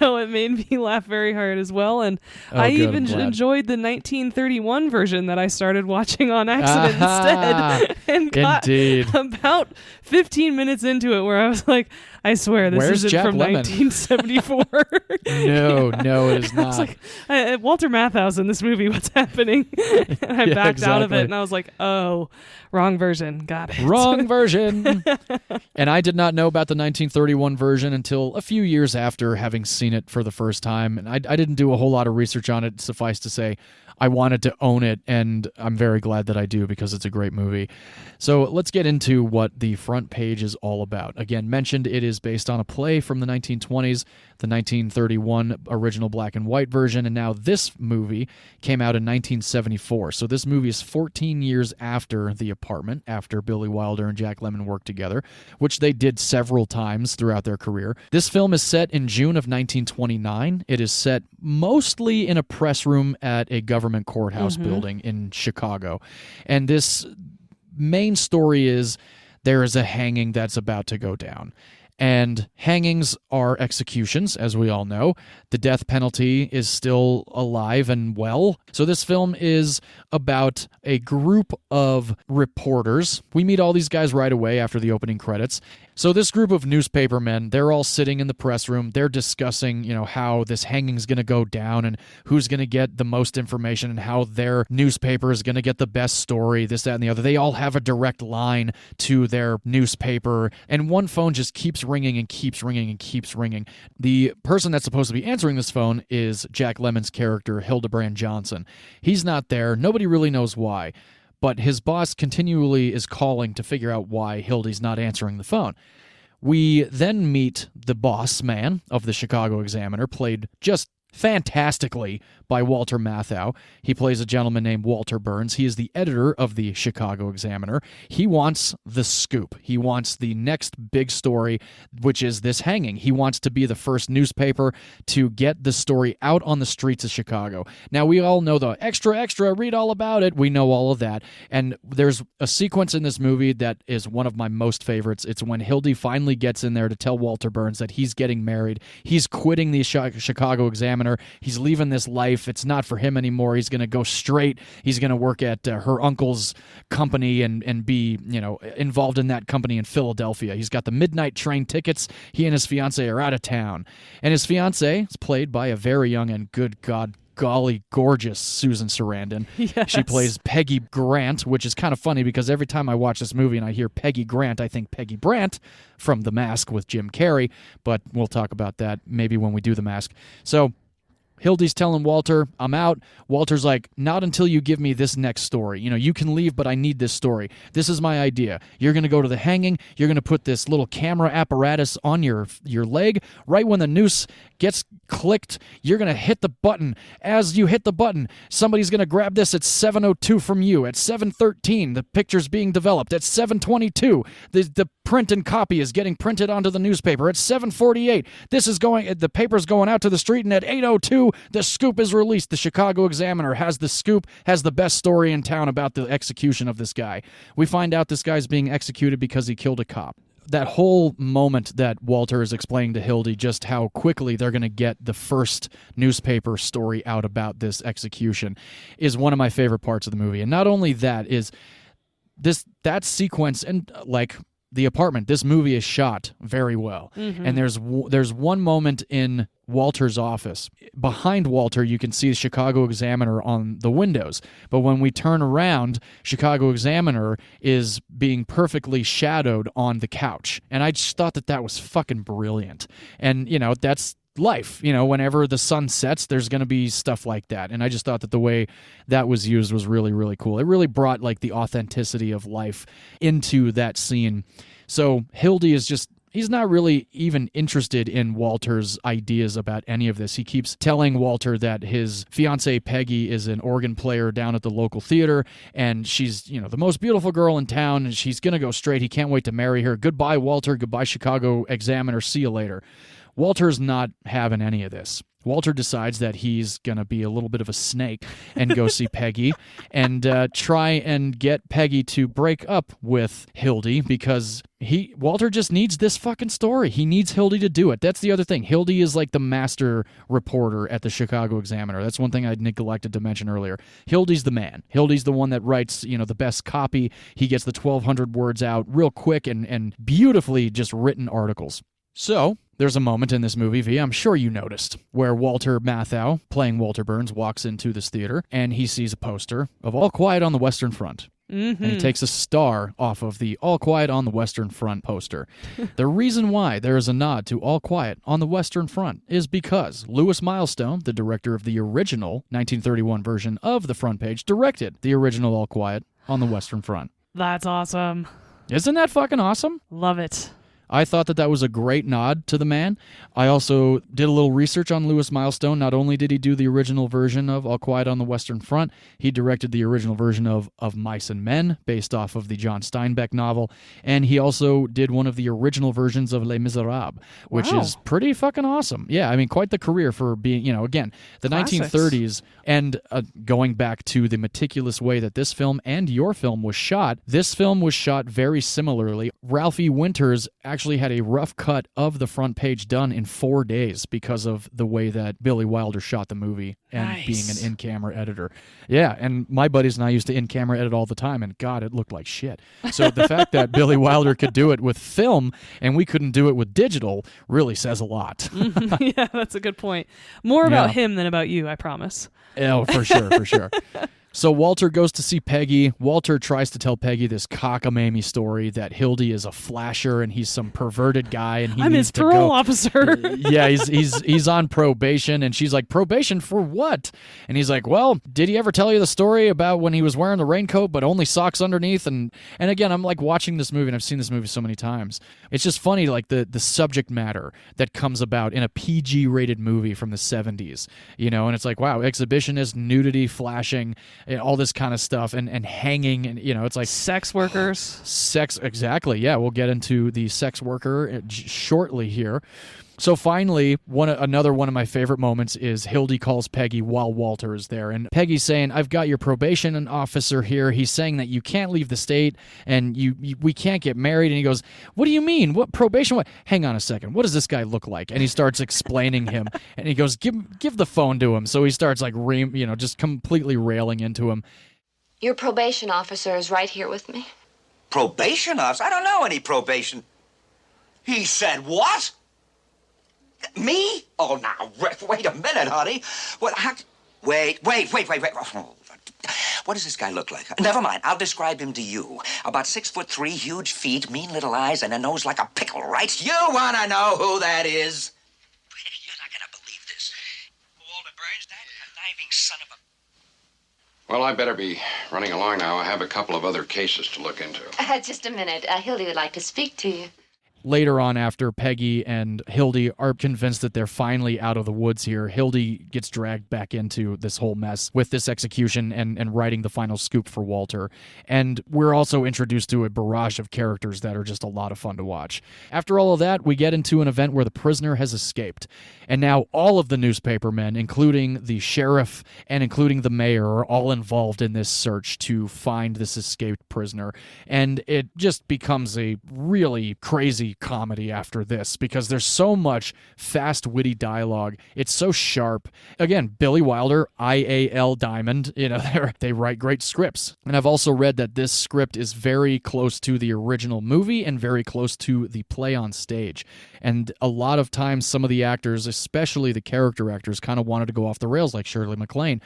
No, it made me laugh very hard as well. And I good, even I'm glad. enjoyed the 1931 version that I started watching on accident instead. And got Indeed. about 15 minutes into it where I was like, I swear this Where's isn't Jack from Lemmon? 1974. No, it is I not. was like, Walter Matthau's in this movie. What's happening? And I Yeah, backed out of it, exactly. and I was like, oh, wrong version. Got it. Wrong version. And I did not know about the 1931 version until a few years after having seen it for the first time. And I didn't do a whole lot of research on it, suffice to say. I wanted to own it, and I'm very glad that I do because it's a great movie. So let's get into what the front page is all about. Again, mentioned it is based on a play from the 1920s, the 1931 original black and white version, and now this movie came out in 1974. So this movie is 14 years after The Apartment, after Billy Wilder and Jack Lemmon worked together, which they did several times throughout their career. This film is set in June of 1929. It is set mostly in a press room at a government courthouse building in Chicago. And this main story is there is a hanging that's about to go down. And hangings are executions, as we all know. The death penalty is still alive and well. So this film is about a group of reporters. We meet all these guys right away after the opening credits. So this group of newspapermen, they're all sitting in the press room. They're discussing, how this hanging's going to go down and who's going to get the most information and how their newspaper is going to get the best story, this, that, and the other. They all have a direct line to their newspaper, and one phone just keeps ringing and keeps ringing and keeps ringing. The person that's supposed to be answering this phone is Jack Lemmon's character, Hildebrand Johnson. He's not there. Nobody really knows why. But his boss continually is calling to figure out why Hildy's not answering the phone. We then meet the boss man of the Chicago Examiner, played just fantastically by Walter Matthau. He plays a gentleman named Walter Burns. He is the editor of the Chicago Examiner. He wants the scoop. He wants the next big story, which is this hanging. He wants to be the first newspaper to get the story out on the streets of Chicago. Now, we all know the extra, read all about it. We know all of that. And there's a sequence in this movie that is one of my most favorites. It's when Hildy finally gets in there to tell Walter Burns that he's getting married. He's quitting the Chicago Examiner. He's leaving this life. It's not for him anymore. He's going to go straight. He's going to work at her uncle's company and be, involved in that company in Philadelphia. He's got the midnight train tickets. He and his fiancée are out of town. And his fiancée is played by a very young and good God, golly, gorgeous Susan Sarandon. Yes. She plays Peggy Grant, which is kind of funny because every time I watch this movie and I hear Peggy Grant, I think Peggy Brandt from The Mask with Jim Carrey, but we'll talk about that maybe when we do The Mask. So Hildy's telling Walter, I'm out. Walter's like, not until you give me this next story. You can leave, but I need this story. This is my idea. You're going to go to the hanging. You're going to put this little camera apparatus on your leg. Right when the noose gets clicked, you're going to hit the button. As you hit the button, somebody's going to grab this at 7:02 from you. At 7:13, the picture's being developed. At 7:22, the print and copy is getting printed onto the newspaper. At 7:48, the paper's going out to the street, and at 8:02, the scoop is released. The Chicago Examiner has the scoop, has the best story in town about the execution of this guy. We find out this guy's being executed because he killed a cop. That whole moment that Walter is explaining to Hildy just how quickly they're going to get the first newspaper story out about this execution is one of my favorite parts of the movie. And not only that is that sequence, and like The Apartment, this movie is shot very well. Mm-hmm. And there's one moment in Walter's office. Behind Walter, you can see the Chicago Examiner on the windows. But when we turn around, Chicago Examiner is being perfectly shadowed on the couch. And I just thought that was fucking brilliant. And, that's life. Whenever the sun sets, there's going to be stuff like that. And I just thought that the way that was used was really, really cool. It really brought like the authenticity of life into that scene. So Hildy is just he's not really even interested in Walter's ideas about any of this. He keeps telling Walter that his fiancée Peggy is an organ player down at the local theater, and she's, the most beautiful girl in town, and she's going to go straight. He can't wait to marry her. Goodbye, Walter. Goodbye, Chicago Examiner. See you later. Walter's not having any of this. Walter decides that he's going to be a little bit of a snake and go see Peggy and try and get Peggy to break up with Hildy because Walter just needs this fucking story. He needs Hildy to do it. That's the other thing. Hildy is like the master reporter at the Chicago Examiner. That's one thing I neglected to mention earlier. Hildy's the man. Hildy's the one that writes, the best copy. He gets the 1,200 words out real quick and beautifully just written articles. So, there's a moment in this movie, Vee, I'm sure you noticed, where Walter Matthau, playing Walter Burns, walks into this theater, and he sees a poster of All Quiet on the Western Front. Mm-hmm. And he takes a star off of the All Quiet on the Western Front poster. The reason why there is a nod to All Quiet on the Western Front is because Louis Milestone, the director of the original 1931 version of the front page, directed the original All Quiet on the Western Front. That's awesome. Isn't that fucking awesome? Love it. I thought that was a great nod to the man. I also did a little research on Louis Milestone. Not only did he do the original version of All Quiet on the Western Front, he directed the original version of Mice and Men, based off of the John Steinbeck novel, and he also did one of the original versions of Les Miserables, which is pretty fucking awesome. Yeah, I mean, quite the career for being, again, the Classics. 1930s, and going back to the meticulous way that this film and your film was shot, this film was shot very similarly. Ralphie Winters actually had a rough cut of the front page done in 4 days because of the way that Billy Wilder shot the movie and being an in-camera editor. Yeah, and my buddies and I used to in-camera edit all the time, and God, it looked like shit. So the fact that Billy Wilder could do it with film and we couldn't do it with digital really says a lot. Yeah, that's a good point. More about him than about you, I promise. Oh, for sure, for sure. So Walter goes to see Peggy. Walter tries to tell Peggy this cockamamie story that Hildy is a flasher and he's some perverted guy and he I'm needs his to parole go. officer. Yeah, he's on probation, and she's like, probation for what? And he's like, well, did he ever tell you the story about when he was wearing the raincoat but only socks underneath? And again, I'm like watching this movie, and I've seen this movie so many times. It's just funny, like the subject matter that comes about in a PG-rated movie from the 70s, and it's like, wow, exhibitionist, nudity, flashing, and all this kind of stuff, and hanging, and it's like Sex workers. sex, exactly. Yeah, we'll get into the sex worker shortly here. So finally, another one of my favorite moments is Hildy calls Peggy while Walter is there. And Peggy's saying, I've got your probation officer here. He's saying that you can't leave the state and we can't get married. And he goes, what do you mean? What probation? What? Hang on a second. What does this guy look like? And he starts explaining him. And he goes, give the phone to him. So he starts like, just completely railing into him. Your probation officer is right here with me. Probation officer? I don't know any probation. He said what? Me? Oh, now, wait a minute, honey. What? Wait. Oh, what does this guy look like? Never mind. I'll describe him to you. About 6'3", huge feet, mean little eyes, and a nose like a pickle, right? You want to know who that is? You're not going to believe this. Walter Burns, that conniving son of a... Well, I better be running along now. I have a couple of other cases to look into. Just a minute. Hildy would like to speak to you. Later on, after Peggy and Hildy are convinced that they're finally out of the woods here, Hildy gets dragged back into this whole mess with this execution and writing the final scoop for Walter. And we're also introduced to a barrage of characters that are just a lot of fun to watch. After all of that, we get into an event where the prisoner has escaped. And now all of the newspapermen, including the sheriff and including the mayor, are all involved in this search to find this escaped prisoner. And it just becomes a really crazy comedy after this because there's so much fast, witty dialogue. It's so sharp. Again, Billy Wilder, IAL Diamond, they write great scripts. And I've also read that this script is very close to the original movie and very close to the play on stage. And a lot of times, some of the actors, especially the character actors, kind of wanted to go off the rails like Shirley MacLaine.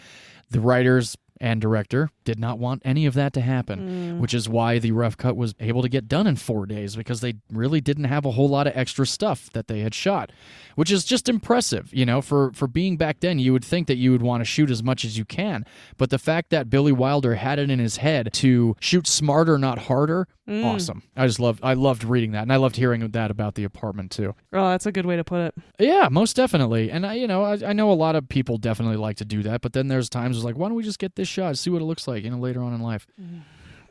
The writers and director did not want any of that to happen, which is why the rough cut was able to get done in 4 days, because they really didn't have a whole lot of extra stuff that they had shot, which is just impressive. For being back then, you would think that you would want to shoot as much as you can, but the fact that Billy Wilder had it in his head to shoot smarter, not harder, Awesome. I loved reading that, and I loved hearing that about the apartment too. Oh, that's a good way to put it. Yeah, most definitely. And I know a lot of people definitely like to do that, but then there's times it's like, why don't we just get this shot, see what it looks like, later on in life.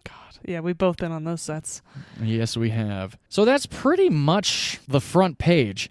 God, yeah, we've both been on those sets. Yes, we have. So that's pretty much the front page.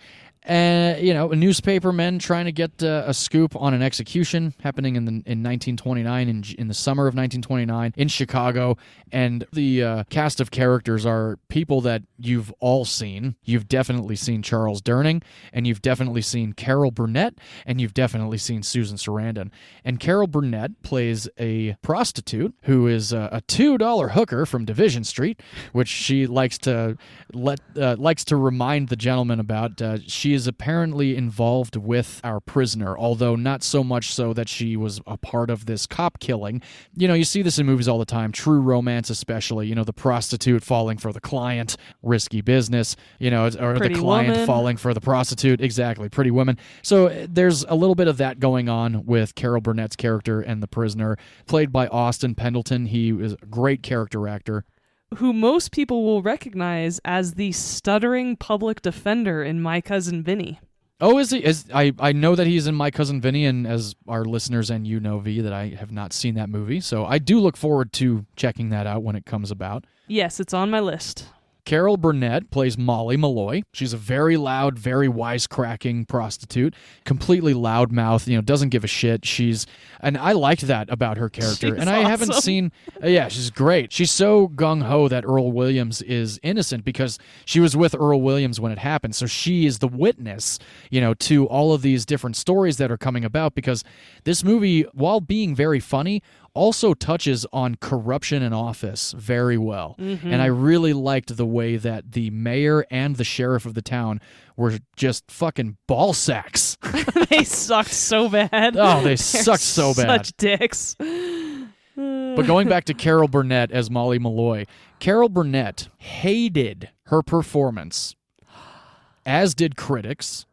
A newspapermen trying to get a scoop on an execution happening in 1929, in the summer of 1929 in Chicago, and the cast of characters are people that you've all seen. You've definitely seen Charles Durning, and you've definitely seen Carol Burnett, and you've definitely seen Susan Sarandon. And Carol Burnett plays a prostitute who is a $2 hooker from Division Street, which she likes to remind the gentleman about. She is apparently involved with our prisoner, although not so much so that she was a part of this cop killing. You see this in movies all the time, true romance especially, the prostitute falling for the client, risky business, or Pretty the client Woman. falling for the prostitute. Exactly, Pretty Woman. So there's a little bit of that going on with Carol Burnett's character and the prisoner, played by Austin Pendleton. He is a great character actor. Who most people will recognize as the stuttering public defender in My Cousin Vinny. Oh, is he? I know that he's in My Cousin Vinny, and as our listeners and you know, V, that I have not seen that movie. So I do look forward to checking that out when it comes about. Yes, it's on my list. Carol Burnett plays Molly Malloy. She's a very loud, very wisecracking prostitute, completely loudmouth, doesn't give a shit. And I liked that about her character. She's and I haven't awesome. seen, she's great. She's so gung-ho that Earl Williams is innocent because she was with Earl Williams when it happened. So she is the witness, to all of these different stories that are coming about, because this movie, while being very funny, also touches on corruption in office very well. And I really liked the way that the mayor and the sheriff of the town were just fucking ball sacks. They sucked so bad. Oh, they They're sucked so bad. Such dicks. But going back to Carol Burnett as Molly Malloy, Carol Burnett hated her performance, as did critics.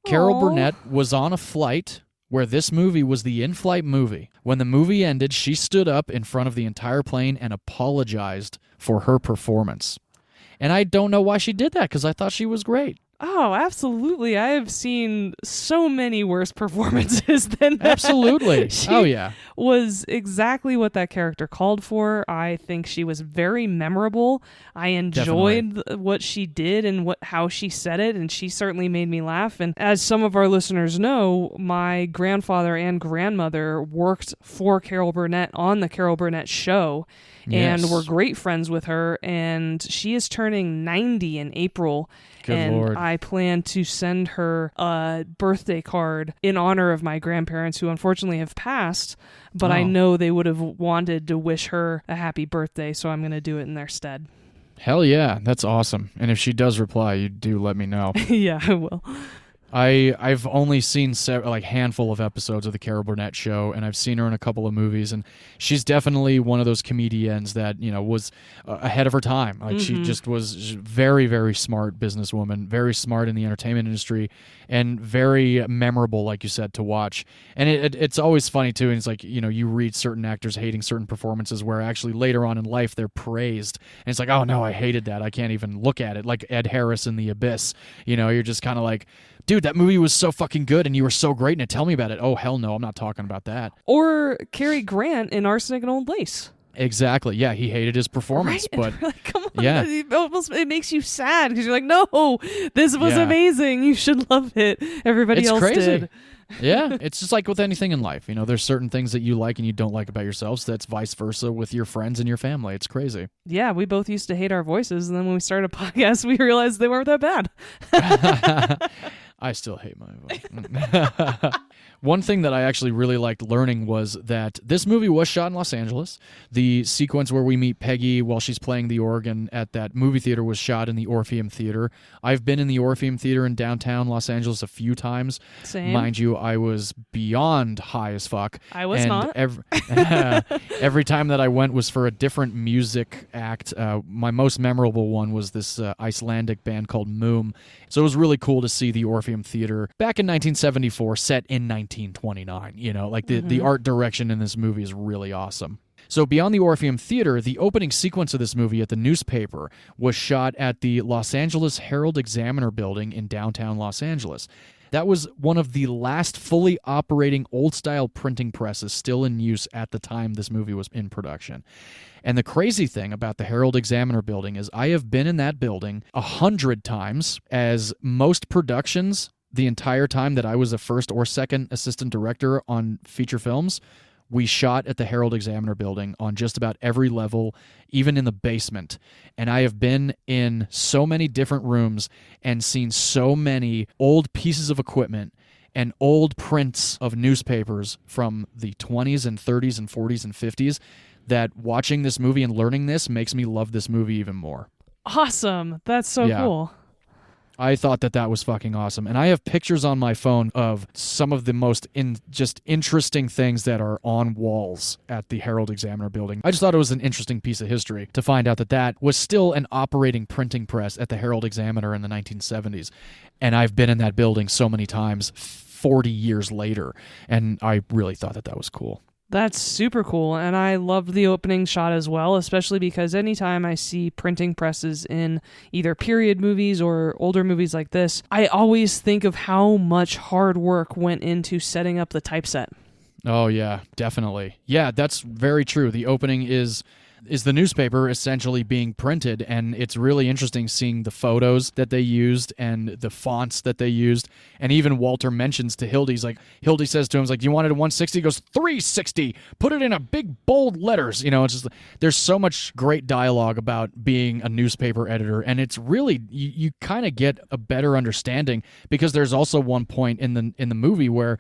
Carol Burnett was on a flight where this movie was the in-flight movie. When the movie ended, she stood up in front of the entire plane and apologized for her performance. And I don't know why she did that, because I thought she was great. Oh, absolutely. I have seen so many worse performances than that. Absolutely. She yeah. was exactly what that character called for. I think she was very memorable. I enjoyed what she did and how she said it, and she certainly made me laugh. And as some of our listeners know, my grandfather and grandmother worked for Carol Burnett on the Carol Burnett Show. And Yes. we're great friends with her, and she is turning 90 in April. Good and Lord. I plan to send her a birthday card in honor of my grandparents, who unfortunately have passed, but I Oh. know they would have wanted to wish her a happy birthday, so I'm going to do it in their stead. Hell yeah, that's awesome. And if she does reply, you do let me know. Yeah, I will. I've only seen handful of episodes of the Carol Burnett Show, and I've seen her in a couple of movies, and she's definitely one of those comedians that was ahead of her time. Like she just was very, very smart businesswoman, very smart in the entertainment industry, and very memorable, like you said, to watch. And it's always funny too. And it's like you read certain actors hating certain performances, where actually later on in life they're praised, and it's like, oh no, I hated that. I can't even look at it. Like Ed Harris in The Abyss. You're just kind of like, dude, that movie was so fucking good and you were so great, and tell me about it. Oh, hell no, I'm not talking about that. Or Cary Grant in Arsenic and Old Lace. Exactly. Yeah, he hated his performance, Right? but Like, come on, yeah. it makes you sad because you're like, no, this was Yeah. amazing. You should love it. Everybody it's else crazy. did. Yeah, it's just like with anything in life. There's certain things that you like and you don't like about yourself. So that's vice versa with your friends and your family. It's crazy. Yeah, we both used to hate our voices, and then when we started a podcast, we realized they weren't that bad. I still hate my voice. One thing that I actually really liked learning was that this movie was shot in Los Angeles. The sequence where we meet Peggy while she's playing the organ at that movie theater was shot in the Orpheum Theater. I've been in the Orpheum Theater in downtown Los Angeles a few times. Same. Mind you, I was beyond high as fuck. I was and not. Every time that I went was for a different music act. My most memorable one was this Icelandic band called Moom. So it was really cool to see the Orpheum Theater back in 1974, set in 1929. The art direction in this movie is really awesome. So beyond the Orpheum Theater, the opening sequence of this movie at the newspaper was shot at the Los Angeles Herald-Examiner building in downtown Los Angeles. That was one of the last fully operating old-style printing presses still in use at the time this movie was in production. And the crazy thing about the Herald-Examiner building is I have been in that building 100 times, as most productions, the entire time that I was a first or second assistant director on feature films, we shot at the Herald-Examiner building on just about every level, even in the basement. And I have been in so many different rooms and seen so many old pieces of equipment and old prints of newspapers from the 20s and 30s and 40s and 50s that watching this movie and learning this makes me love this movie even more. Awesome. That's so cool. I thought that was fucking awesome. And I have pictures on my phone of some of the most interesting things that are on walls at the Herald-Examiner building. I just thought it was an interesting piece of history to find out that was still an operating printing press at the Herald-Examiner in the 1970s. And I've been in that building so many times 40 years later. And I really thought that was cool. That's super cool, and I loved the opening shot as well, especially because anytime I see printing presses in either period movies or older movies like this, I always think of how much hard work went into setting up the typeset. Oh, yeah, definitely. Yeah, that's very true. The opening is the newspaper essentially being printed, and it's really interesting seeing the photos that they used and the fonts that they used. And even Walter mentions to Hildy, Hildy says to him, do you want it at 160? He goes, 360. Put it in a big bold letters. It's just, there's so much great dialogue about being a newspaper editor, and it's really, you kind of get a better understanding, because there's also one point in the movie where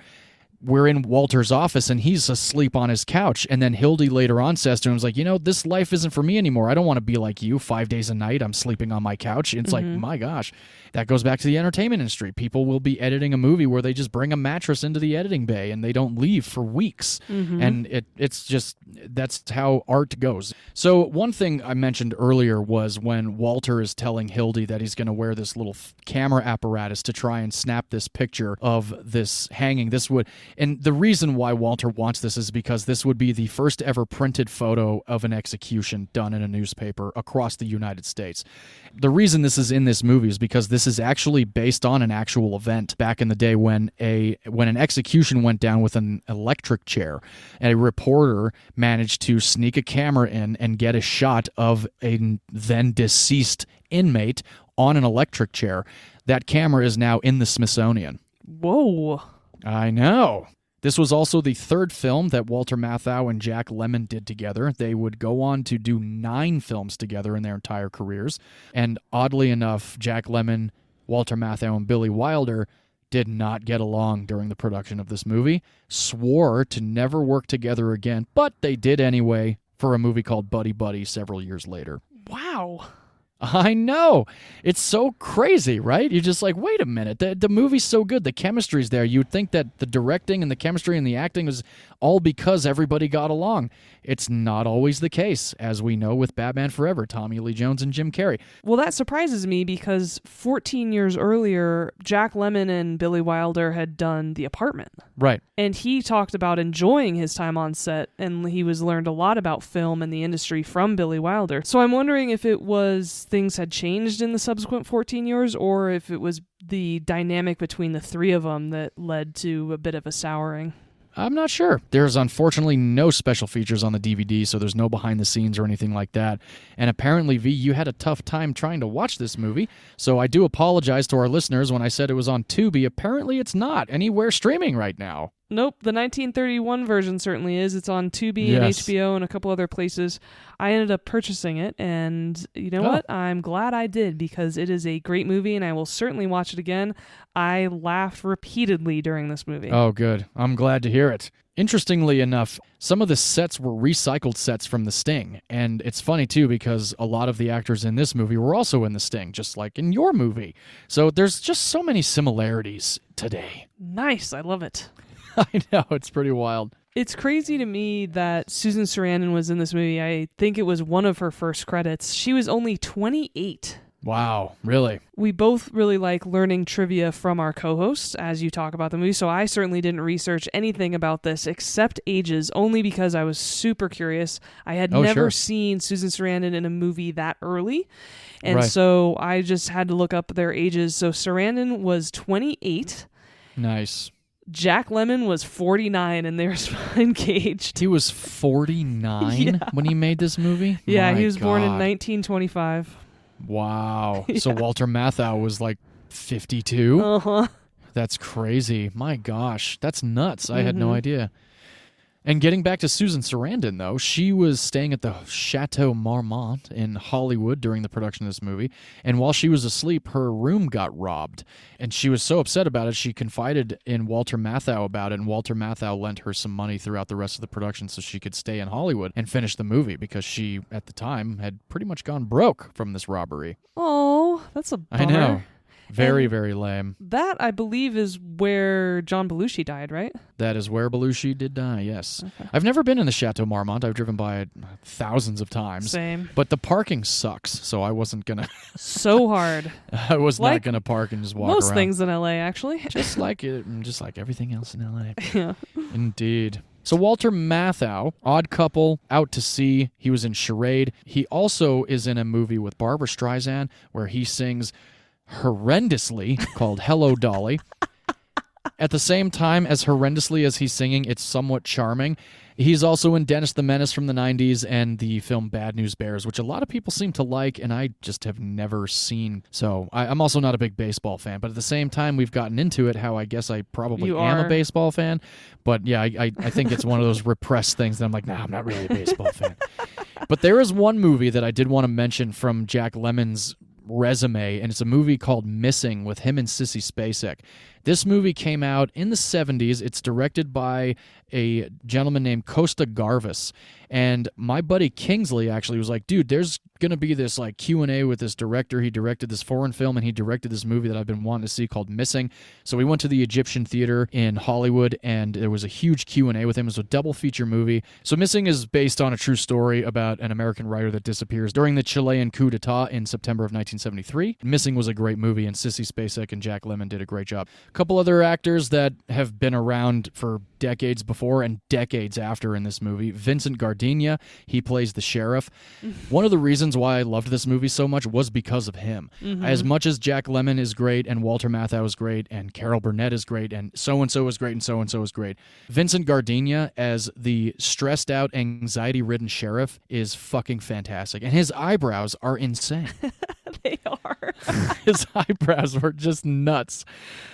we're in Walter's office and he's asleep on his couch. And then Hildy later on says to him, this life isn't for me anymore. I don't want to be like you 5 days a night. I'm sleeping on my couch. It's like, my gosh, that goes back to the entertainment industry. People will be editing a movie where they just bring a mattress into the editing bay and they don't leave for weeks. And it's just, that's how art goes. So one thing I mentioned earlier was when Walter is telling Hildy that he's going to wear this little camera apparatus to try and snap this picture of this hanging. And the reason why Walter wants this is because this would be the first ever printed photo of an execution done in a newspaper across the United States. The reason this is in this movie is because this is actually based on an actual event back in the day when an execution went down with an electric chair. And a reporter managed to sneak a camera in and get a shot of a then deceased inmate on an electric chair. That camera is now in the Smithsonian. Whoa. I know. This was also the third film that Walter Matthau and Jack Lemmon did together. They would go on to do 9 films together in their entire careers. And oddly enough, Jack Lemmon, Walter Matthau, and Billy Wilder did not get along during the production of this movie, swore to never work together again, but they did anyway for a movie called Buddy Buddy several years later. Wow. I know. It's so crazy, right? You're just like, wait a minute. The movie's so good. The chemistry's there. You'd think that the directing and the chemistry and the acting was all because everybody got along. It's not always the case, as we know with Batman Forever, Tommy Lee Jones and Jim Carrey. Well, that surprises me because 14 years earlier, Jack Lemmon and Billy Wilder had done The Apartment. Right. And he talked about enjoying his time on set, and he learned a lot about film and the industry from Billy Wilder. So I'm wondering if it was things had changed in the subsequent 14 years, or if it was the dynamic between the three of them that led to a bit of a souring. I'm not sure. There's unfortunately no special features on the DVD, so there's no behind the scenes or anything like that. And apparently, V, you had a tough time trying to watch this movie, so I do apologize to our listeners when I said it was on Tubi. Apparently, it's not anywhere streaming right now. Nope, the 1931 version certainly is. It's on Tubi and HBO and a couple other places. I ended up purchasing it, and you know what? I'm glad I did, because it is a great movie, and I will certainly watch it again. I laughed repeatedly during this movie. Oh, good. I'm glad to hear it. Interestingly enough, some of the sets were recycled sets from The Sting, and it's funny, too, because a lot of the actors in this movie were also in The Sting, just like in your movie. So there's just so many similarities today. Nice. I love it. I know, it's pretty wild. It's crazy to me that Susan Sarandon was in this movie. I think it was one of her first credits. She was only 28 Wow, really? We both really like learning trivia from our co-hosts as you talk about the movie, so I certainly didn't research anything about this except ages, only because I was super curious. I had never seen Susan Sarandon in a movie that early, and so I just had to look up their ages. So Sarandon was 28. Nice. Jack Lemmon was 49, and they were engaged. He was 49 when he made this movie? Yeah, My he was born in God. 1925. Wow. So Walter Matthau was like 52? Uh-huh. That's crazy. My gosh. That's nuts. I had no idea. And getting back to Susan Sarandon, though, she was staying at the Chateau Marmont in Hollywood during the production of this movie, and while she was asleep, her room got robbed. And she was so upset about it, she confided in Walter Matthau about it, and Walter Matthau lent her some money throughout the rest of the production so she could stay in Hollywood and finish the movie, because she, at the time, had pretty much gone broke from this robbery. Oh, that's a bummer. I know. Very, very lame. That, I believe, is where John Belushi died, right? That is where Belushi did die, yes. Okay. I've never been in the Chateau Marmont. I've driven by it thousands of times. Same. But the parking sucks, so I wasn't going to... So hard. I was not going to park and just walk around. Most things in L.A., actually. Just like everything else in L.A. Yeah. Indeed. So Walter Matthau, Odd Couple, Out to Sea, he was in Charade. He also is in a movie with Barbra Streisand where he sings horrendously called Hello, Dolly. At the same time, as horrendously as he's singing, it's somewhat charming. He's also in Dennis the Menace from the 90s and the film Bad News Bears, which a lot of people seem to like, and I just have never seen. So I'm also not a big baseball fan, but at the same time, we've gotten into it, how I guess I probably am a baseball fan. But yeah, I think it's one of those repressed things that I'm like, nah, I'm not really a baseball fan. But there is one movie that I did want to mention from Jack Lemmon's resume, and it's a movie called Missing with him and Sissy Spacek. This movie came out in the 70s. It's directed by a gentleman named Costa Garvis. And my buddy Kingsley actually was like, dude, there's going to be this like Q&A with this director. He directed this foreign film and he directed this movie that I've been wanting to see called Missing. So we went to the Egyptian Theater in Hollywood and there was a huge Q&A with him. It was a double feature movie. So Missing is based on a true story about an American writer that disappears during the Chilean coup d'etat in September of 1973. Missing was a great movie and Sissy Spacek and Jack Lemmon did a great job. A couple other actors that have been around for decades before and decades after in this movie. Vincent Gardenia, he plays the sheriff. One of the reasons why I loved this movie so much was because of him. As much as Jack Lemmon is great and Walter Matthau is great and Carol Burnett is great and so-and-so is great and so-and-so is great, Vincent Gardenia as the stressed-out, anxiety-ridden sheriff is fucking fantastic. And his eyebrows are insane. They are. His eyebrows were just nuts.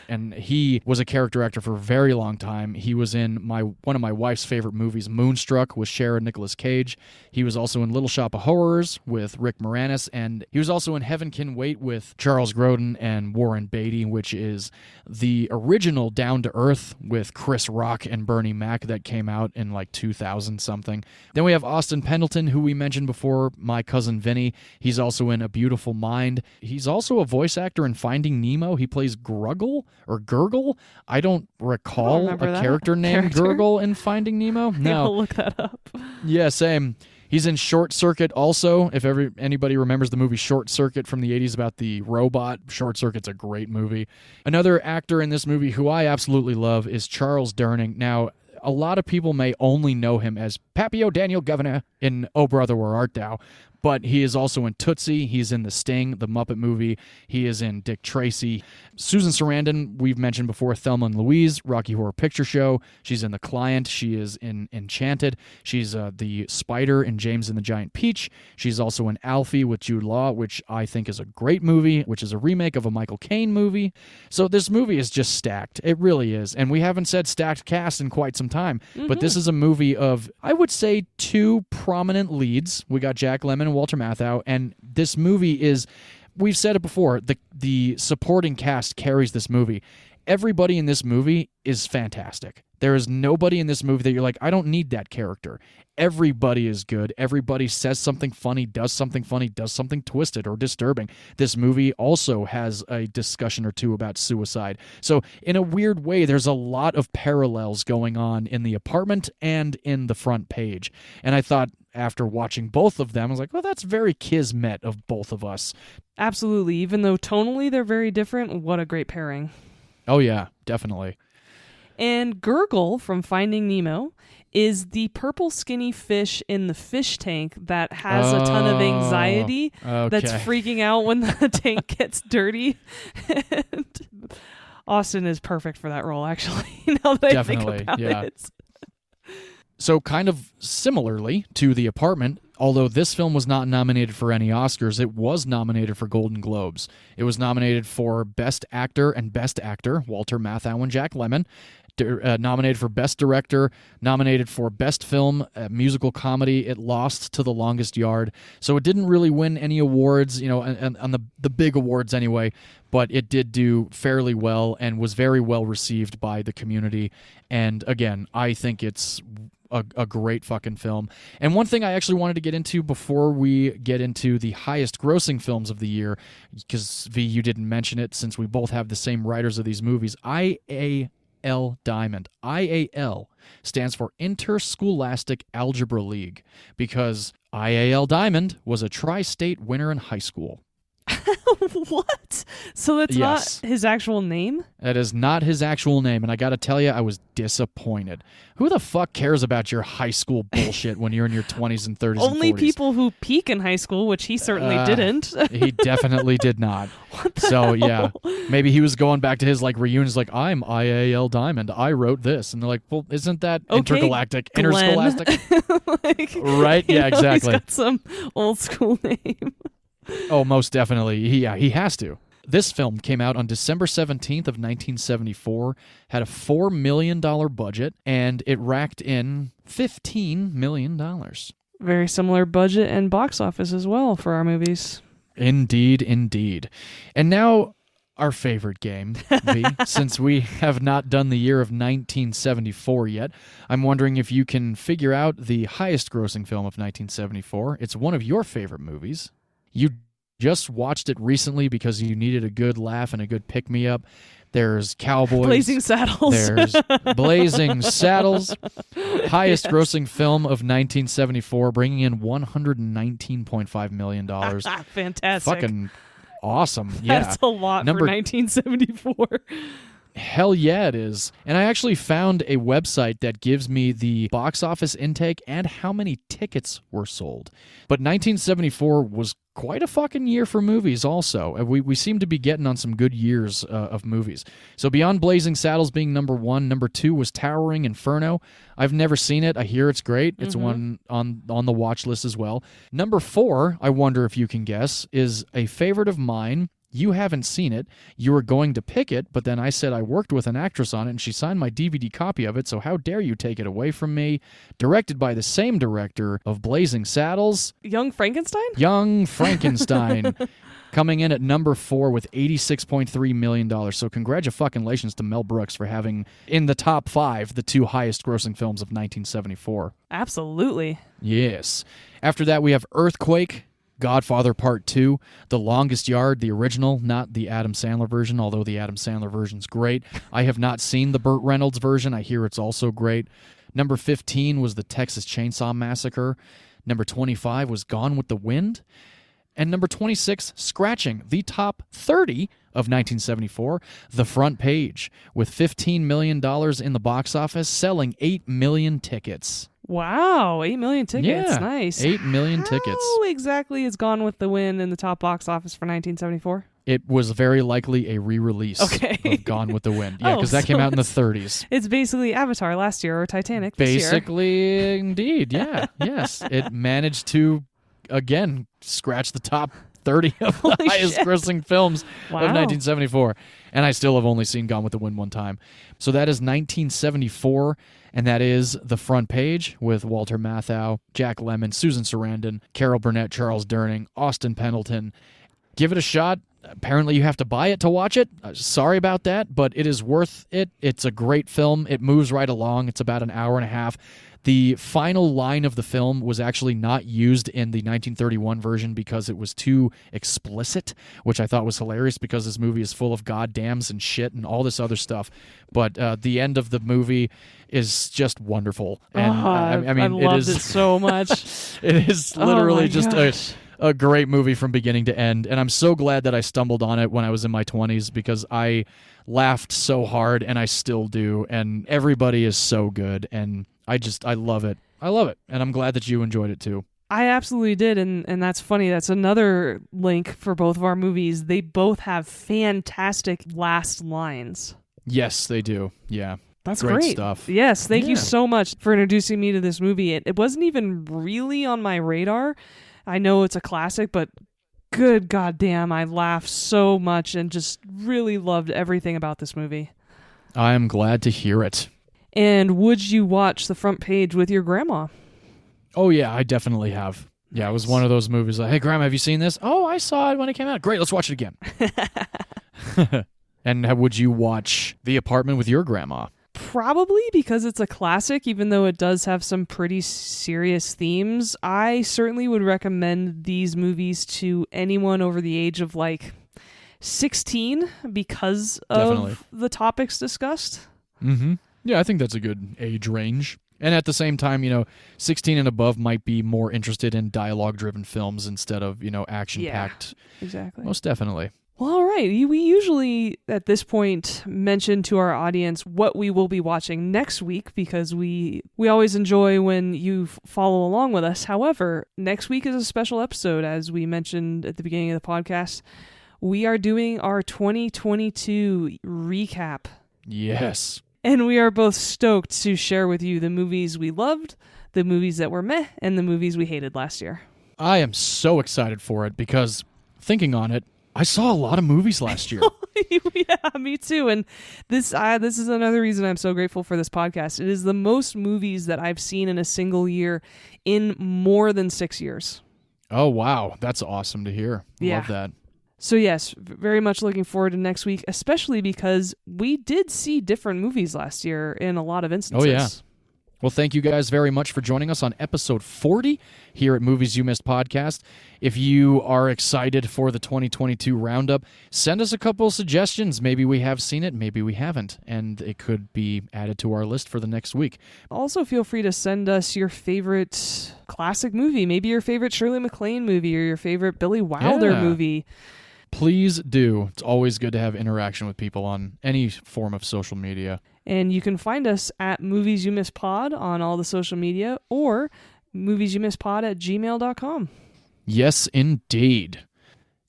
And he was a character actor for a very long time. He was in one of my wife's favorite movies, Moonstruck, with Cher and Nicolas Cage. He was also in Little Shop of Horrors with Rick Moranis, and he was also in Heaven Can Wait with Charles Grodin and Warren Beatty, which is the original Down to Earth with Chris Rock and Bernie Mac that came out in like 2000-something. Then we have Austin Pendleton, who we mentioned before, My Cousin Vinny. He's also in A Beautiful Mind. He's also a voice actor in Finding Nemo. He plays Gruggle or Gurgle. I don't recall a character named Gurgle in Finding Nemo. No. I'll look that up. Yeah, same. He's in Short Circuit also. If anybody remembers the movie Short Circuit from the 80s about the robot, Short Circuit's a great movie. Another actor in this movie who I absolutely love is Charles Durning. Now, a lot of people may only know him as Pappy O'Daniel Governor in Oh Brother, Where Art Thou? But he is also in Tootsie. He's in The Sting, the Muppet movie. He is in Dick Tracy. Susan Sarandon, we've mentioned before, Thelma and Louise, Rocky Horror Picture Show. She's in The Client. She is in Enchanted. She's the spider in James and the Giant Peach. She's also in Alfie with Jude Law, which I think is a great movie, which is a remake of a Michael Caine movie. So this movie is just stacked. It really is. And we haven't said stacked cast in quite some time. But this is a movie of, I would say, two prominent leads. We got Jack Lemmon and Walter Matthau, and this movie is, we've said it before, the supporting cast carries this movie. Everybody in this movie is fantastic. There is nobody in this movie that you're like, I don't need that character. Everybody is good. Everybody says something funny, does something twisted or disturbing. This movie also has a discussion or two about suicide. So in a weird way, there's a lot of parallels going on in the apartment and in the front page. And I thought, after watching both of them. I was like, well, that's very kismet of both of us. Absolutely. Even though tonally they're very different, what a great pairing. Oh, yeah, definitely. And Gurgle from Finding Nemo is the purple skinny fish in the fish tank that has a ton of anxiety that's freaking out when the tank gets dirty. And Austin is perfect for that role, actually, now that I think about it. So kind of similarly to The Apartment, although this film was not nominated for any Oscars, it was nominated for Golden Globes. It was nominated for Best Actor and Best Actor, Walter Matthau and Jack Lemmon. Nominated for Best Director, nominated for Best Film, Musical Comedy. It lost to The Longest Yard. So it didn't really win any awards, and on the big awards anyway, but it did do fairly well and was very well received by the community. And again, I think it's a great fucking film. And one thing I actually wanted to get into before we get into the highest grossing films of the year, because V, you didn't mention it since we both have the same writers of these movies, IAL Diamond. IAL stands for Interscholastic Algebra League, because IAL Diamond was a tri-state winner in high school. What? So that's not his actual name? That is not his actual name, and I gotta tell you, I was disappointed. Who the fuck cares about your high school bullshit when you're in your 20s and 30s Only and 40s? people who peak in high school, which he certainly didn't. He definitely did not. What the hell? Yeah, maybe he was going back to his reunions like, I'm IAL Diamond, I wrote this. And they're like, well, isn't that intergalactic, Glenn. interscholastic? Right? Yeah, exactly. He's got some old school name. Oh, most definitely. He has to. This film came out on December 17th of 1974, had a $4 million budget, and it racked in $15 million. Very similar budget and box office as well for our movies. Indeed, indeed. And now, our favorite game, V, since we have not done the year of 1974 yet, I'm wondering if you can figure out the highest grossing film of 1974. It's one of your favorite movies. You just watched it recently because you needed a good laugh and a good pick-me-up. There's Cowboys. Blazing Saddles. There's Blazing Saddles. Highest grossing film of 1974, bringing in $119.5 million. Fantastic. Fucking awesome. Yeah. That's a lot for 1974. Hell yeah, it is. And I actually found a website that gives me the box office intake and how many tickets were sold. But 1974 was quite a fucking year for movies also. We seem to be getting on some good years of movies. So beyond Blazing Saddles being number one, number two was Towering Inferno. I've never seen it. I hear it's great. It's one on the watch list as well. Number four, I wonder if you can guess, is a favorite of mine. You haven't seen it. You were going to pick it, but then I said I worked with an actress on it, and she signed my DVD copy of it, so how dare you take it away from me? Directed by the same director of Blazing Saddles. Young Frankenstein? Young Frankenstein. Coming in at number 4 with $86.3 million. So congratulations to Mel Brooks for having, in the top 5, the two highest grossing films of 1974. Absolutely. Yes. After that, we have Earthquake, Godfather Part 2, The Longest Yard, the original, not the Adam Sandler version, although the Adam Sandler version's great. I have not seen the Burt Reynolds version. I hear it's also great. Number 15 was the Texas Chainsaw Massacre. Number 25 was Gone with the Wind. And number 26, scratching the top 30 of 1974, The Front Page, with $15 million in the box office, selling 8 million tickets. Wow, 8 million tickets. Yeah, Nice. 8 million tickets. How exactly is Gone with the Wind in the top box office for 1974? It was very likely a re-release of Gone with the Wind. Yeah, because that came out in the 30s. It's basically Avatar last year or Titanic this year. Basically, indeed, yeah. Yes. It managed to, again, scratch the top 30 of the highest grossing films of 1974. And I still have only seen Gone with the Wind one time. So that is 1974, and that is The Front Page with Walter Matthau, Jack Lemmon, Susan Sarandon, Carol Burnett, Charles Durning, Austin Pendleton. Give it a shot. Apparently you have to buy it to watch it. Sorry about that, but it is worth it. It's a great film. It moves right along. It's about an hour and a half. The final line of the film was actually not used in the 1931 version because it was too explicit, which I thought was hilarious because this movie is full of goddams and shit and all this other stuff. But the end of the movie is just wonderful. And I mean, I loved it so much. It is literally my just gosh. a great movie from beginning to end. And I'm so glad that I stumbled on it when I was in my 20s because I laughed so hard and I still do. And everybody is so good. And I love it. I love it. And I'm glad that you enjoyed it too. I absolutely did, and that's funny. That's another link for both of our movies. They both have fantastic last lines. Yes, they do. Yeah. That's great stuff. Yes, thank you Yeah. so much for introducing me to this movie. It wasn't even really on my radar. I know it's a classic, but good goddamn, I laughed so much and just really loved everything about this movie. I am glad to hear it. And would you watch the front page with your grandma? Oh, yeah, I definitely have. Yeah, it was one of those movies like, hey, Grandma, have you seen this? Oh, I saw it when it came out. Great, let's watch it again. And would you watch The Apartment with your grandma? Probably because it's a classic, even though it does have some pretty serious themes. I certainly would recommend these movies to anyone over the age of 16 because Definitely. of the topics discussed. Mm-hmm. Yeah, I think that's a good age range. And at the same time, 16 and above might be more interested in dialogue-driven films instead of, action-packed. Yeah, exactly. Most definitely. Well, all right. We usually, at this point, mention to our audience what we will be watching next week because we always enjoy when you follow along with us. However, next week is a special episode, as we mentioned at the beginning of the podcast. We are doing our 2022 recap. Yes. And we are both stoked to share with you the movies we loved, the movies that were meh, and the movies we hated last year. I am so excited for it because, thinking on it, I saw a lot of movies last year. Yeah, me too. And this is another reason I'm so grateful for this podcast. It is the most movies that I've seen in a single year in more than 6 years. Oh, wow. That's awesome to hear. Yeah. Love that. So yes, very much looking forward to next week, especially because we did see different movies last year in a lot of instances. Oh, yeah. Well, thank you guys very much for joining us on episode 40 here at Movies You Missed Podcast. If you are excited for the 2022 roundup, send us a couple suggestions. Maybe we have seen it, maybe we haven't, and it could be added to our list for the next week. Also, feel free to send us your favorite classic movie, maybe your favorite Shirley MacLaine movie or your favorite Billy Wilder movie. Please do. It's always good to have interaction with people on any form of social media. And you can find us at Movies You Miss Pod on all the social media or moviesyoumisspod@gmail.com. Yes, indeed.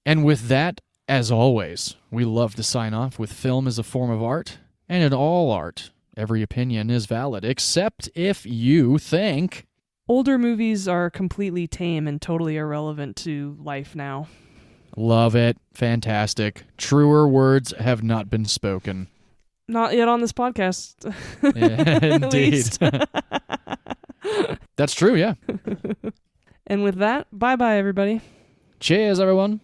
And with that, as always, we love to sign off with film is a form of art, and in all art, every opinion is valid, except if you think older movies are completely tame and totally irrelevant to life now. Love it. Fantastic. Truer words have not been spoken. Not yet on this podcast. Indeed. That's true, yeah. And with that, bye-bye, everybody. Cheers, everyone.